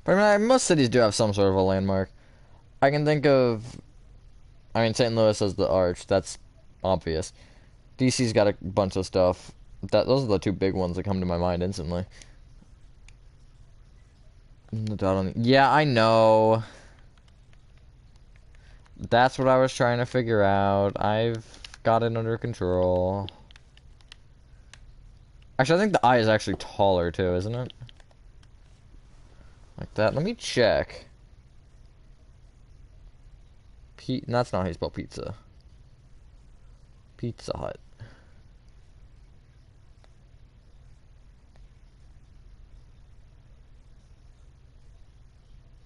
But I mean, most cities do have some sort of a landmark. I can think of... I mean, St. Louis has the Arch. That's obvious. DC's got a bunch of stuff. Those are the 2 big ones that come to my mind instantly. The dot on the... Yeah, I know. That's what I was trying to figure out. I've got it under control. Actually, I think the I is actually taller too, isn't it? Like that. Let me check. That's not how you spell pizza. Pizza Hut.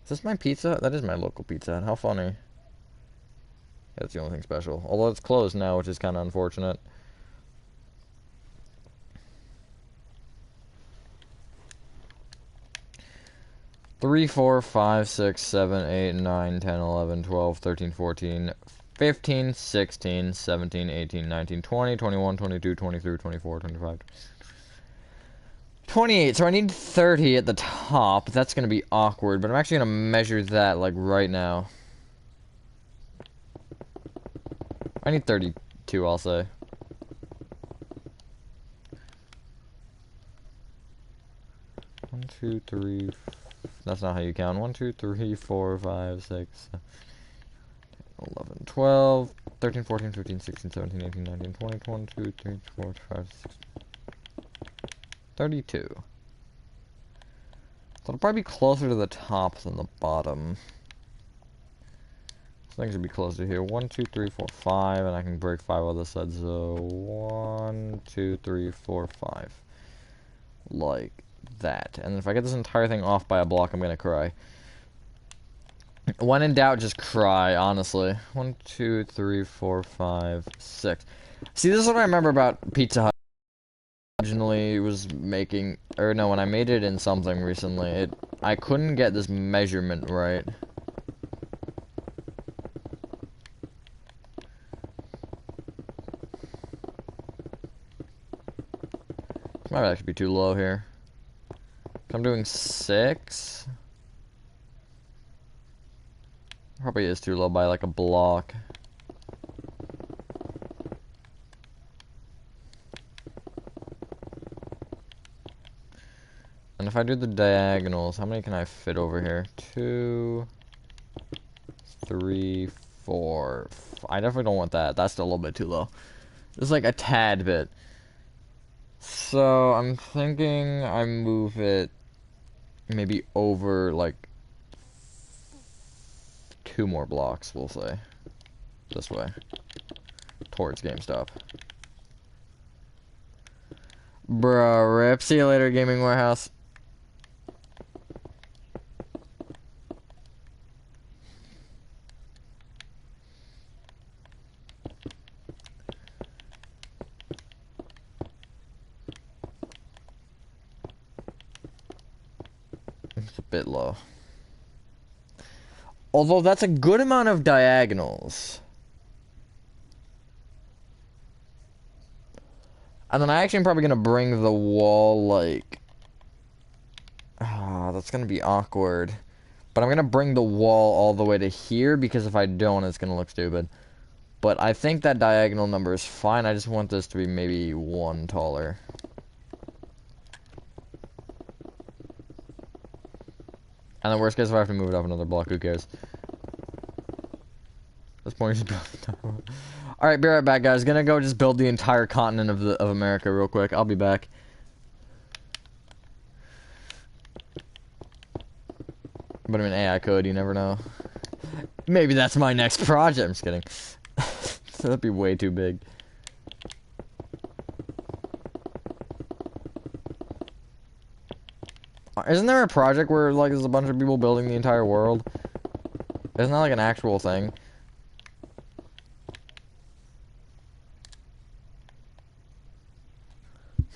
Is this my Pizza Hut? That is my local Pizza Hut. How funny. Yeah, that's the only thing special. Although it's closed now, which is kind of unfortunate. Three, 4, 5, 6, 7, 8, 9, 10, 11, 12, 13, 14, 15, 16, 17, 18, 19, 20, 21, 22, 23, 24, 25, 28. So I need 30 at the top. That's going to be awkward, but I'm actually going to measure that, like, right now. I need 32, I'll say. 1, 2, 3. That's not how you count. 1, 2, 3, 4, 5, 6, 11, 12, 13, 14, 15, 16, 17, 18, 19, 20, 22, 23, 24, 25, 26, 32. So it'll probably be closer to the top than the bottom. So things should be closer here. 1, 2, 3, 4, 5, and I can break 5 on this side. So 1, 2, 3, 4, 5. Like that. And if I get this entire thing off by a block, I'm gonna cry. When in doubt, just cry, honestly. 1, 2, 3, 4, 5, 6. See, this is what I remember about Pizza Hut. Originally was making, or no, when I made it in something recently, I couldn't get this measurement right. This might actually be too low here. I'm doing 6. Probably is too low by like a block. And if I do the diagonals, how many can I fit over here? 2, 3, 4. I definitely don't want that. That's still a little bit too low. It's like a tad bit. So I'm thinking I move it maybe over like 2 more blocks, we'll say. This way. Towards GameStop. Bruh, rip. See you later, Gaming Warehouse. It's a bit low. Although that's a good amount of diagonals. And then I actually am probably going to bring the wall, like... that's going to be awkward. But I'm going to bring the wall all the way to here, because if I don't, it's going to look stupid. But I think that diagonal number is fine. I just want this to be maybe 1 taller. And the worst case, if I have to move it up another block, who cares? At this point, just build. Alright, be right back, guys. Gonna go just build the entire continent of America real quick. I'll be back. But I mean, AI could, you never know. Maybe that's my next project. I'm just kidding. That'd be way too big. Isn't there a project where, like, there's a bunch of people building the entire world? Isn't that, like, an actual thing?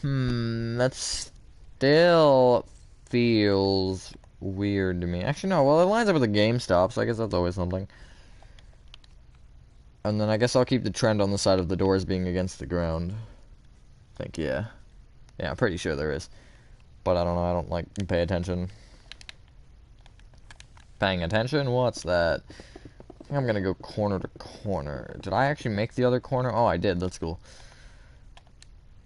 That still feels weird to me. Actually, no, well, it lines up with the GameStop, so I guess that's always something. And then I guess I'll keep the trend on the side of the doors being against the ground. I think, yeah. Yeah, I'm pretty sure there is. But I don't know, I don't, like, pay attention. Paying attention? What's that? I think I'm gonna go corner to corner. Did I actually make the other corner? Oh, I did. That's cool.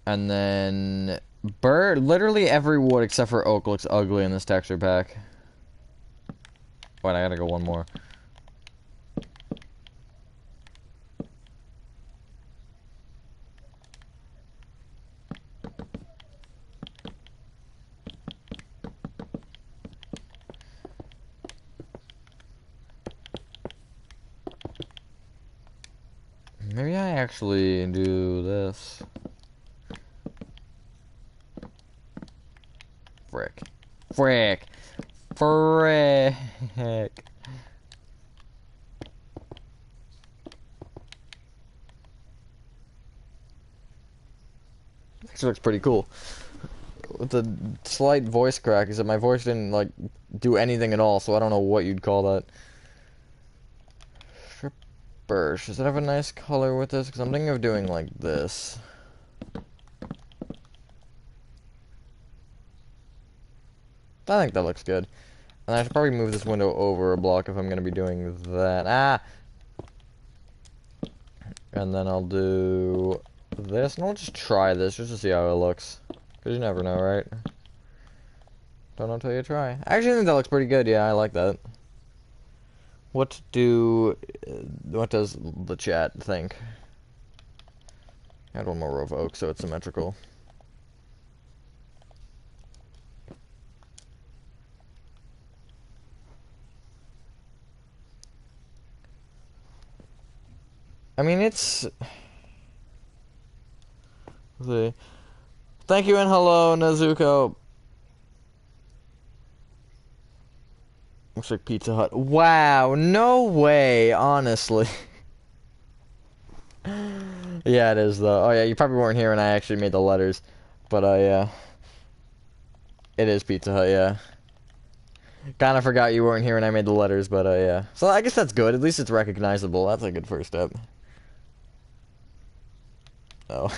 And then... literally every wood except for oak looks ugly in this texture pack. Wait, I gotta go one more. Maybe I actually do this. Frick. Frick. Frick. This looks pretty cool. With the slight voice crack, is that my voice didn't, like, do anything at all, so I don't know what you'd call that. Birch. Does it have a nice color with this? Because I'm thinking of doing like this. I think that looks good. And I should probably move this window over a block if I'm going to be doing that. Ah! And then I'll do this. And I'll just try this just to see how it looks. Because you never know, right? Don't know till you try. I actually think that looks pretty good. Yeah, I like that. What does the chat think? Add one more row of oak so it's symmetrical. I mean, it's... Let's see. Thank you and hello, Nezuko. Looks like Pizza Hut. Wow, no way, honestly. Yeah, it is, though. Oh, yeah, you probably weren't here when I actually made the letters. But, it is Pizza Hut, yeah. Kinda forgot you weren't here when I made the letters, but, yeah. So, I guess that's good. At least it's recognizable. That's a good first step. Oh.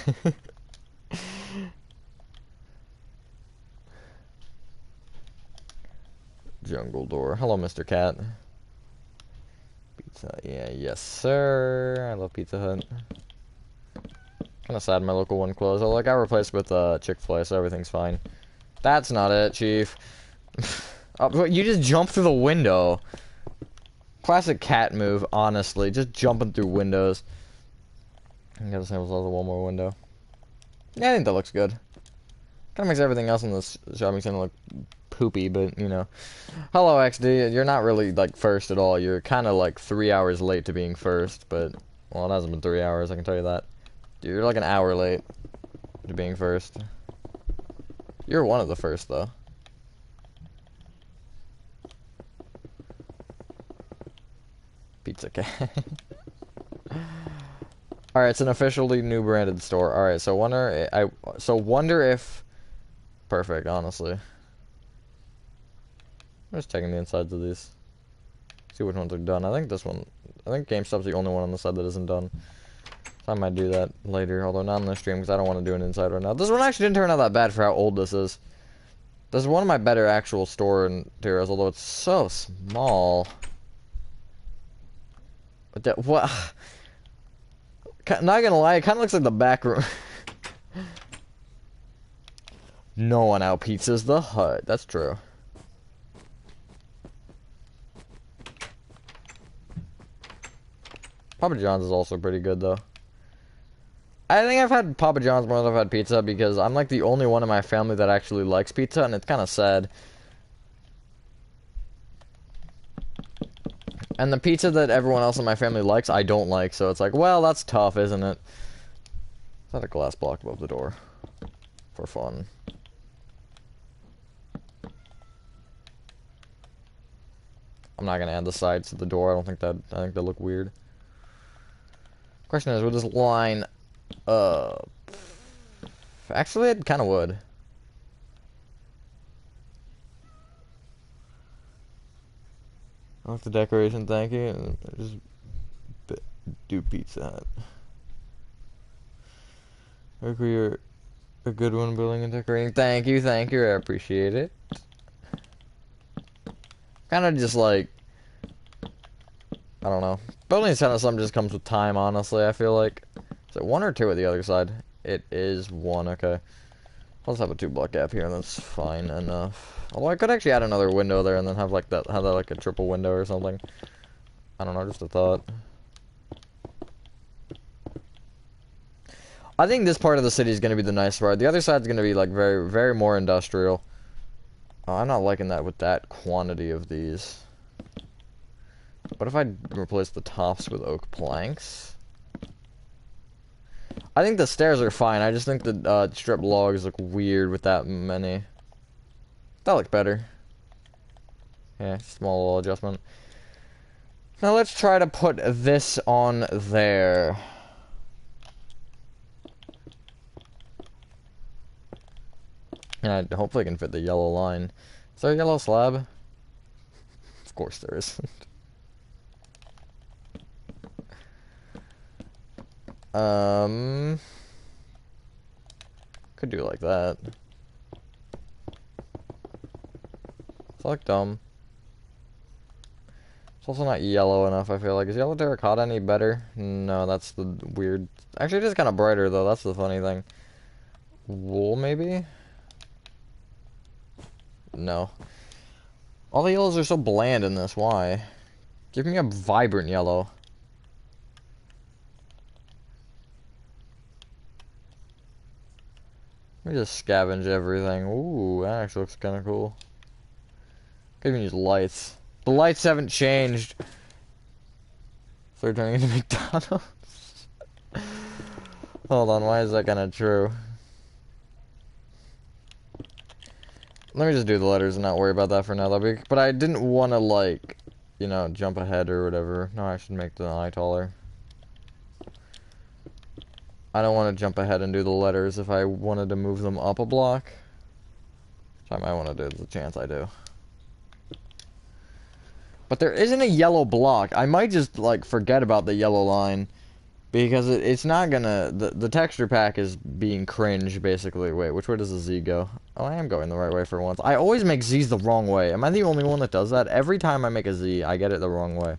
Jungle door. Hello, Mr. Cat. Pizza Hut, yeah, yes, sir. I love Pizza Hut. Kinda sad my local one closed. Oh, like, I replaced with, Chick-fil-A, so everything's fine. That's not it, Chief. Oh, you just jumped through the window. Classic cat move, honestly. Just jumping through windows. I gotta say, there's also one more window. Yeah, I think that looks good. Kinda makes everything else in this shopping center look poopy, but, you know. Hello, XD. You're not really, like, first at all. You're kinda, like, 3 hours late to being first, but... Well, it hasn't been 3 hours, I can tell you that. Dude, you're like an hour late to being first. You're one of the first, though. Pizza Cat. Alright, it's an officially new branded store. Alright, so wonder if... Perfect, honestly. I'm just checking the insides of these. See which ones are done. I think GameStop's the only one on the side that isn't done. So I might do that later, although not on the stream, because I don't want to do an inside right now. This one actually didn't turn out that bad for how old this is. This is one of my better actual store interiors, although it's so small. But what? Not gonna lie, it kind of looks like the back room. No one out pizzas the Hut. That's true. Papa John's is also pretty good, though. I think I've had Papa John's more than I've had pizza because I'm like the only one in my family that actually likes pizza, and it's kind of sad. And the pizza that everyone else in my family likes, I don't like, so it's like, well, that's tough, isn't it? Is that a glass block above the door? For fun. I'm not gonna add the sides to the door. I think they look weird. Question is, would this line up? Actually, it kind of would. I like the decoration, thank you. And just do Pizza Hut. I agree, you're a good one building and decorating. Thank you, I appreciate it. Kind of just like, I don't know. Building a center some just comes with time, honestly, I feel like. Is it 1 or 2 at the other side? It is 1, okay. I'll just have a 2-block gap here, and that's fine enough. Although I could actually add another window there and then have like that like a triple window or something. I don't know, just a thought. I think this part of the city is going to be the nice part. The other side is going to be like very, very more industrial. I'm not liking that with that quantity of these. What if I replace the tops with oak planks? I think the stairs are fine. I just think the strip logs look weird with that many. That looks better. Yeah, small little adjustment. Now let's try to put this on there. And I hopefully can fit the yellow line. Is there a yellow slab? Of course there isn't. Could do like that. It's like dumb. It's also not yellow enough, I feel like. Is yellow terracotta any better? No, that's the weird... Actually, it is kind of brighter, though. That's the funny thing. Wool, maybe? No. All the yellows are so bland in this, why? Give me a vibrant yellow. Let me just scavenge everything. Ooh, that actually looks kind of cool. Could even use lights. The lights haven't changed. So they're turning into McDonald's. Hold on, why is that kind of true? Let me just do the letters and not worry about that for now, though. But I didn't want to, like, you know, jump ahead or whatever. No, I should make the eye taller. I don't want to jump ahead and do the letters if I wanted to move them up a block. Which I might want to do, there's a chance I do. But there isn't a yellow block. I might just, like, forget about the yellow line. Because it's not gonna... The texture pack is being cringe, basically. Wait, which way does the Z go? Oh, I am going the right way for once. I always make Z's the wrong way. Am I the only one that does that? Every time I make a Z, I get it the wrong way.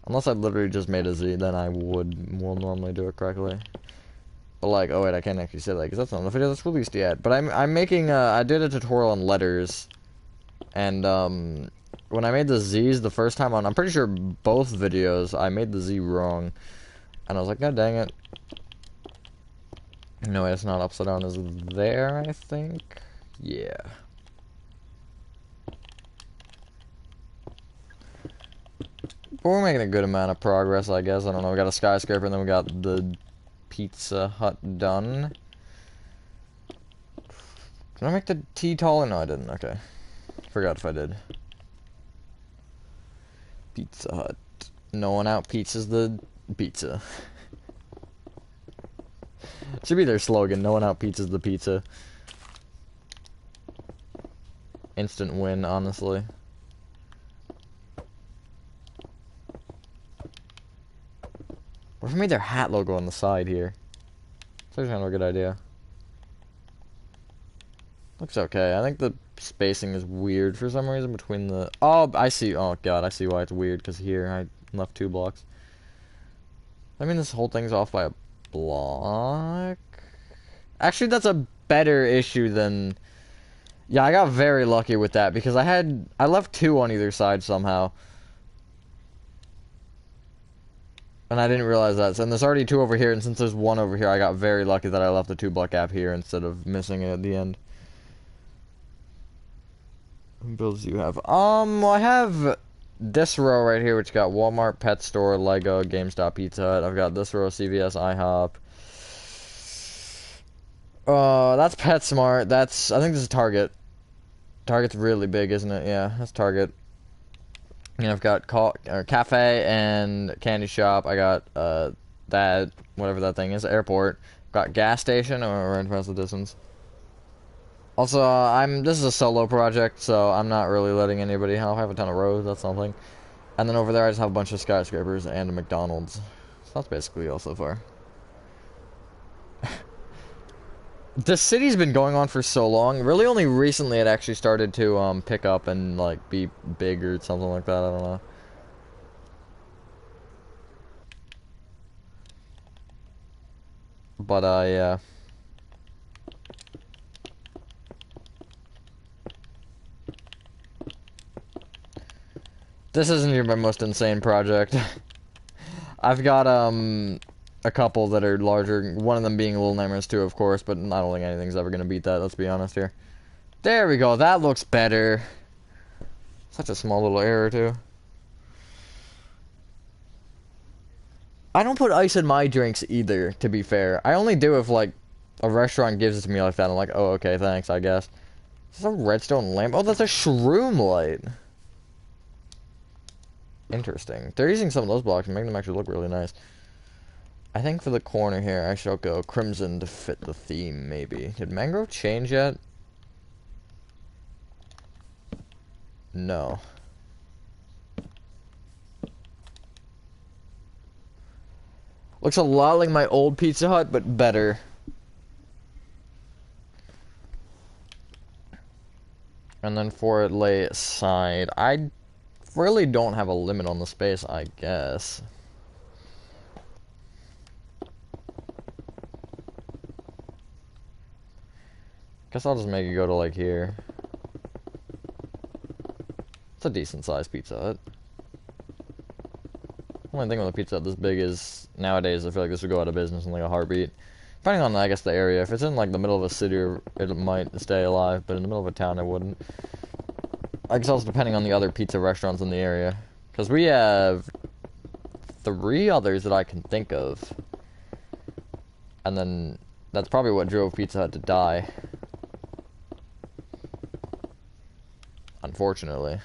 Unless I literally just made a Z, then I will normally do it correctly. But like, oh wait, I can't actually say that because that's not the video that's released yet. But I'm making I did a tutorial on letters, and when I made the Z's the first time on, I'm pretty sure both videos I made the Z wrong, and I was like, God dang it. No, it's not upside down. Is there? I think. Yeah. But we're making a good amount of progress, I guess. I don't know. We got a skyscraper, and then we got the Pizza Hut done. Did I make the T taller? No, I didn't. Okay. Forgot if I did. Pizza Hut. No one out pizzas the pizza. Should be their slogan. No one out pizzas the pizza. Instant win, honestly. What if I made their hat logo on the side here? It's actually kind of a good idea. Looks okay. I think the spacing is weird for some reason between the... Oh, I see. Oh, God. I see why it's weird. Because here, I left 2 blocks. I mean, this whole thing's off by a block. Actually, that's a better issue than... Yeah, I got very lucky with that. Because I left 2 on either side somehow. And I didn't realize that. And there's already 2 over here. And since there's 1 over here, I got very lucky that I left the 2 block gap here instead of missing it at the end. What builds do you have? Well, I have this row right here, which got Walmart, Pet Store, Lego, GameStop, Pizza Hut. I've got this row, CVS, IHOP. That's PetSmart. I think this is Target. Target's really big, isn't it? Yeah, that's Target. And I've got cafe and candy shop. I got that, whatever that thing is, airport. Got gas station, or right across the distance. Also, this is a solo project, so I'm not really letting anybody help. I have a ton of roads, that's something. And then over there, I just have a bunch of skyscrapers and a McDonald's. So that's basically all so far. The city's been going on for so long. Really only recently it actually started to pick up and like be big or something like that, I don't know. But yeah. This isn't even my most insane project. I've got a couple that are larger, one of them being Little Nightmares 2, of course, but I don't think anything's ever gonna beat that, let's be honest here. There we go, that looks better. Such a small little error, too. I don't put ice in my drinks either, to be fair. I only do if, like, a restaurant gives it to me like that. I'm like, oh, okay, thanks, I guess. Is this a redstone lamp? Oh, that's a shroom light. Interesting. They're using some of those blocks and making them actually look really nice. I think for the corner here, I shall go crimson to fit the theme, maybe. Did mangrove change yet? No. Looks a lot like my old Pizza Hut, but better. And then for it, lay aside. I really don't have a limit on the space, I guess. Guess I'll just make it go to, like, here. It's a decent sized Pizza Hut. Only thing with a Pizza Hut this big is nowadays I feel like this would go out of business in like a heartbeat. Depending on, I guess, the area. If it's in like the middle of a city, it might stay alive, but in the middle of a town, it wouldn't. I guess also depending on the other pizza restaurants in the area. Because we have 3 others that I can think of. And then that's probably what drove Pizza Hut to die. Unfortunately.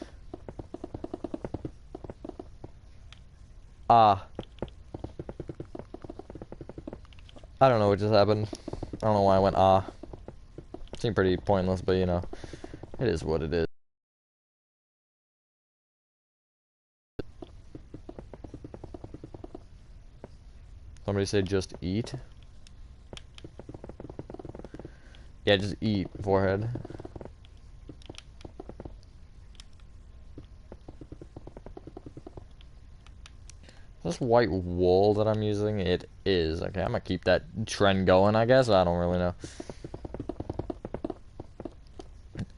I don't know what just happened. I don't know why I went Seemed pretty pointless, but you know, it is what it is. Somebody say just eat. Yeah, just eat, forehead. This white wool that I'm using, it is. Okay, I'm gonna keep that trend going, I guess. I don't really know.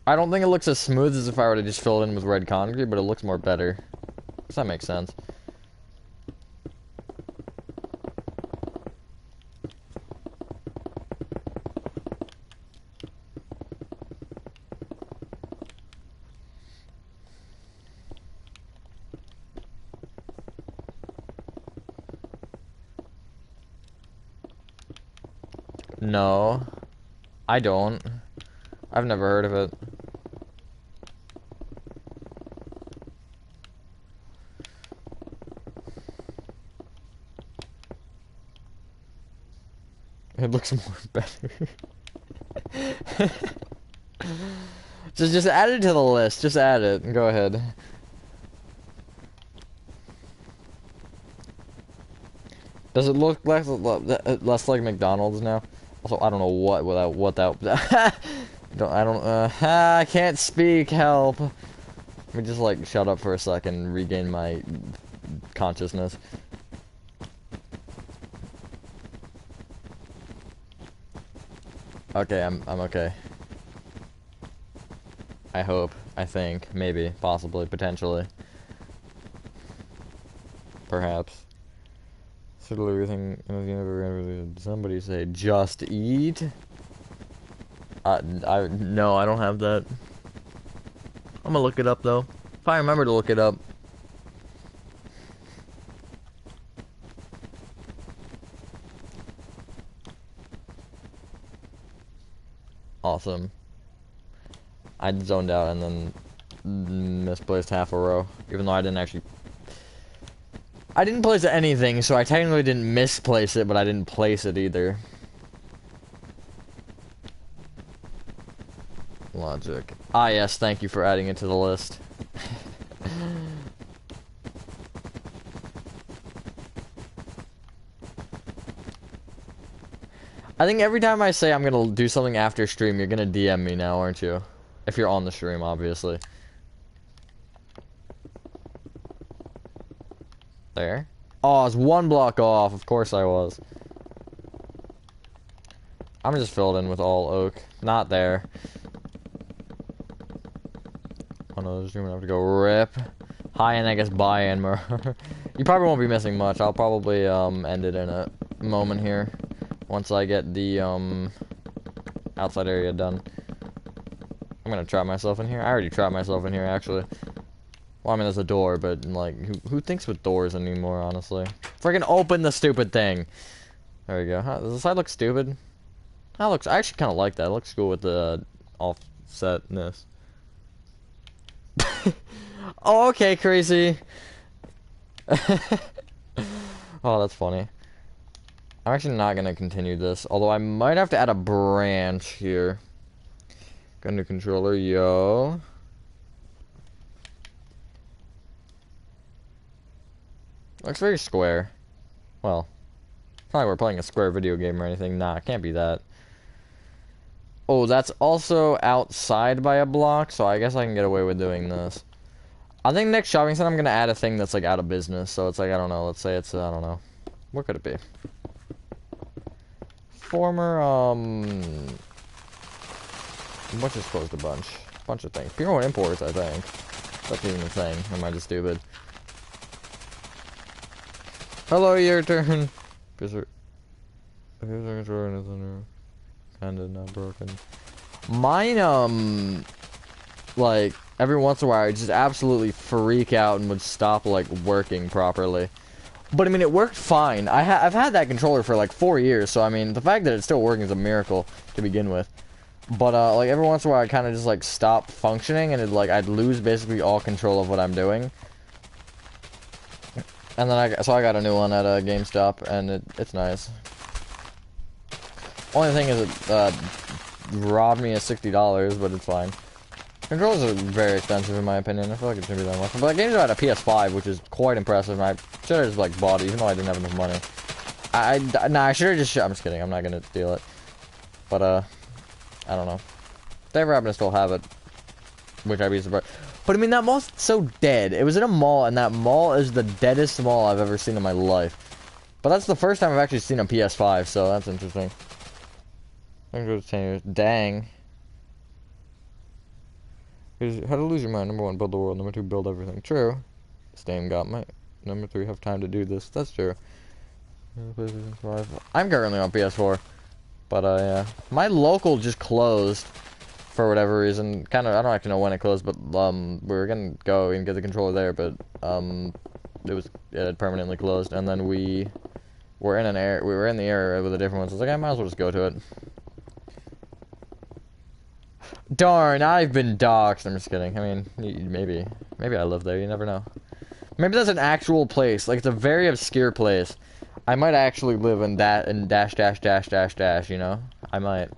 I don't think it looks as smooth as if I were to just fill it in with red concrete, but it looks more better. Does that make sense? No, I don't. I've never heard of it. It looks more better. just add it to the list. Just add it. Go ahead. Does it look less like McDonald's now? Also, I don't know what that I can't speak. Help. Let me just like shut up for a second and regain my consciousness. Okay, I'm okay. I hope. I think. Maybe. Possibly. Potentially. Perhaps. Everything. Somebody say just eat. No, I don't have that. I'm gonna look it up though. If I remember to look it up. Awesome. I zoned out and then misplaced half a row, even though I didn't place anything, so I technically didn't misplace it, but I didn't place it either. Logic. Ah, yes, thank you for adding it to the list. I think every time I say I'm gonna do something after stream, you're gonna DM me now, aren't you? If you're on the stream, obviously. There. Oh, I was 1 block off. Of course I was. I'm just filled in with all oak. Not there. Oh no, this room I have to go rip. High and I guess buy-in. You probably won't be missing much. I'll probably end it in a moment here. Once I get the outside area done. I'm gonna trap myself in here. I already trapped myself in here actually. Well, I mean, there's a door, but, like, who thinks with doors anymore, honestly? Freaking open the stupid thing! There we go. Does the side look stupid? That looks... I actually kind of like that. It looks cool with the offsetness. Oh, okay, crazy. Oh, that's funny. I'm actually not gonna continue this, although I might have to add a branch here. Got a new controller, yo. Looks very square. Well, it's not like we're playing a square video game or anything. Nah, it can't be that. Oh, that's also outside by a block, so I guess I can get away with doing this. I think next shopping center I'm gonna add a thing that's like out of business, so it's like, I don't know, let's say it's, I don't know. What could it be? Former, which has closed a bunch of things. Pure Imports, I think. That's even a thing. Or am I just stupid? Hello, your turn. Kinda not broken. Mine, like, every once in a while, I just absolutely freak out and would stop, like, working properly. But, I mean, it worked fine. I've had that controller for, like, 4 years, so, I mean, the fact that it's still working is a miracle to begin with. But, like, every once in a while, I kind of just, like, stop functioning, and, I'd lose basically all control of what I'm doing. And then so I got a new one at GameStop, and it's nice. Only thing is it robbed me of $60, but it's fine. Controllers are very expensive in my opinion. I feel like it shouldn't be that much. But like, GameStop had a PS5, which is quite impressive, and I should have just like bought it, even though I didn't have enough money. Nah, I should have just. I'm just kidding. I'm not gonna steal it. But I don't know. If they ever happen to still have it, which I'd be surprised. But I mean, that mall's so dead. It was in a mall, and that mall is the deadest mall I've ever seen in my life. But that's the first time I've actually seen a PS5, so that's interesting. I'm gonna go to 10 years. Dang. How to lose your mind. Number 1, build the world. Number 2, build everything. True. Steam got my. Number 3, have time to do this. That's true. I'm currently on PS4. But, my local just closed. For whatever reason. Kind of, I don't actually know when it closed, but, we were gonna go and get the controller there, but, it had permanently closed, and then we were in the area with a different one, so I was like, I might as well just go to it. Darn, I've been doxxed. I'm just kidding. I mean, maybe I live there. You never know. Maybe that's an actual place. Like, it's a very obscure place. I might actually live in that, in dash, you know? I might.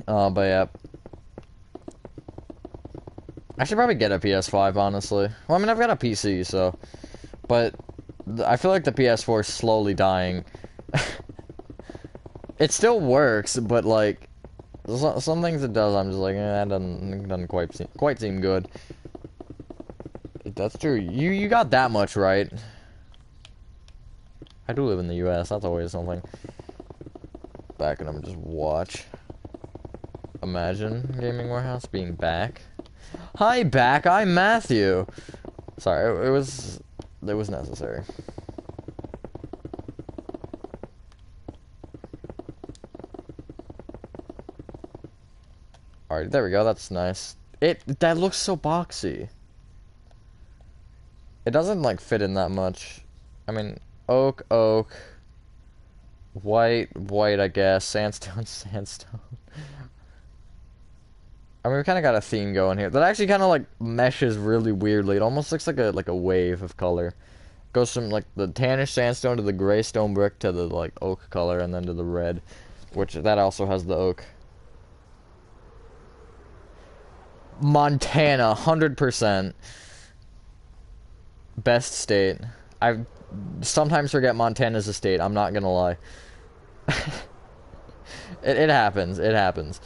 But yeah. I should probably get a PS5, honestly. Well, I mean, I've got a PC, so. But, I feel like the PS4 is slowly dying. It still works, but, like, some things it does, I'm just like, that doesn't quite seem good. That's true. You got that much right. I do live in the U.S. That's always something. Back and I'm just watch. Imagine Gaming Warehouse being back. Hi, back. I'm Matthew. Sorry, it was necessary. Alright, there we go, that's nice. That looks so boxy. It doesn't, like, fit in that much. I mean, oak, white, I guess, sandstone. I mean, we kind of got a theme going here. That actually kind of, like, meshes really weirdly. It almost looks like a wave of color. Goes from, like, the tannish sandstone to the gray stone brick to the, like, oak color, and then to the red. Which, that also has the oak. Montana, 100%. Best state. I sometimes forget Montana's a state, I'm not gonna lie. It happens, it happens.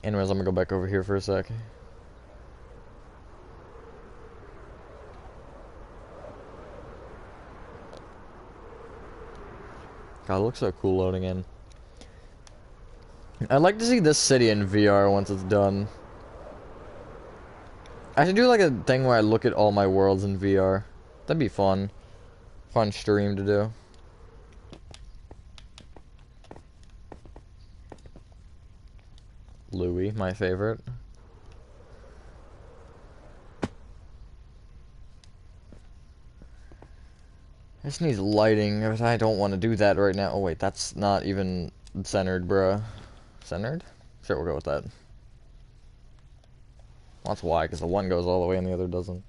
Anyways, I'm gonna go back over here for a sec. God, it looks so cool loading in. I'd like to see this city in VR once it's done. I should do like a thing where I look at all my worlds in VR. That'd be fun. Fun stream to do. Louis, my favorite. This needs lighting, but I don't want to do that right now. Oh wait, that's not even centered, bruh. Centered? Sure, we'll go with that. Well, that's why, because the one goes all the way and the other doesn't.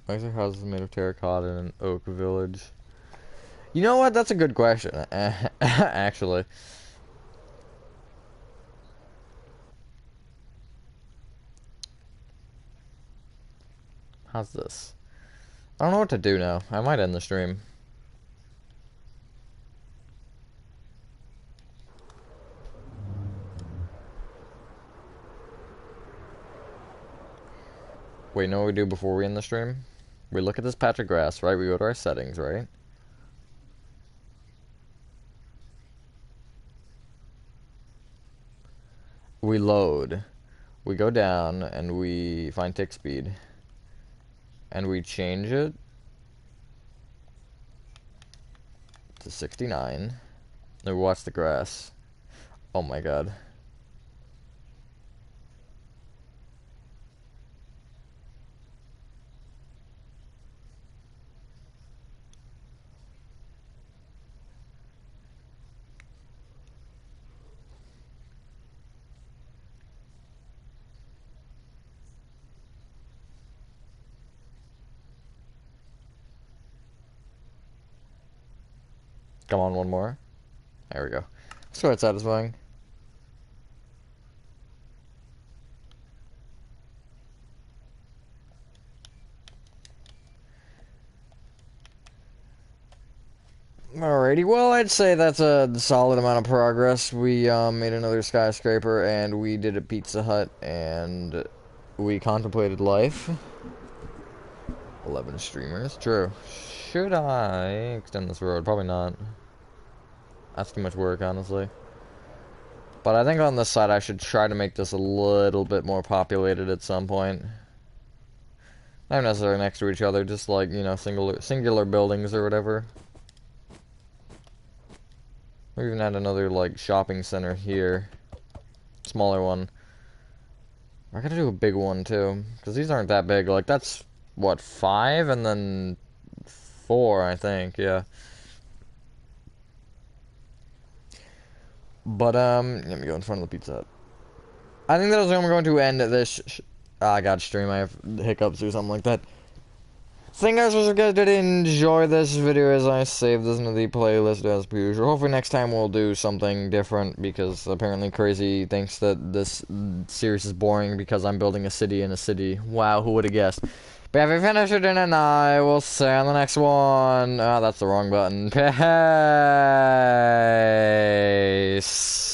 Why is their houses made of terracotta in an oak village? You know what? That's a good question, actually. How's this? I don't know what to do now. I might end the stream. Wait, you know what we do before we end the stream? We look at this patch of grass, right? We go to our settings, right? we load, we go down, and we find tick speed, and we change it to 69, and we watch the grass. Oh my god. Come on, one more. There we go. It's quite satisfying. Alrighty, well, I'd say that's a solid amount of progress. We made another skyscraper, and we did a Pizza Hut, and we contemplated life. 11 streamers, true. Should I extend this road? Probably not. That's too much work, honestly. But I think on this side I should try to make this a little bit more populated at some point. Not necessarily next to each other, just like, you know, singular buildings or whatever. We even had another, like, shopping center here. Smaller one. I gotta do a big one, too. Because these aren't that big. Like, that's, what, 5? And then 4, I think, yeah. But, let me go in front of the Pizza Hut. I think that is where I'm going to end this, God, stream. I have hiccups or something like that. Thank you guys if you guys did enjoy this video as I save this into the playlist as per usual. Hopefully next time we'll do something different because apparently Crazy thinks that this series is boring because I'm building a city in a city. Wow, who would have guessed? But if you finish it in, and I will see you on the next one. Ah, that's the wrong button. Peace.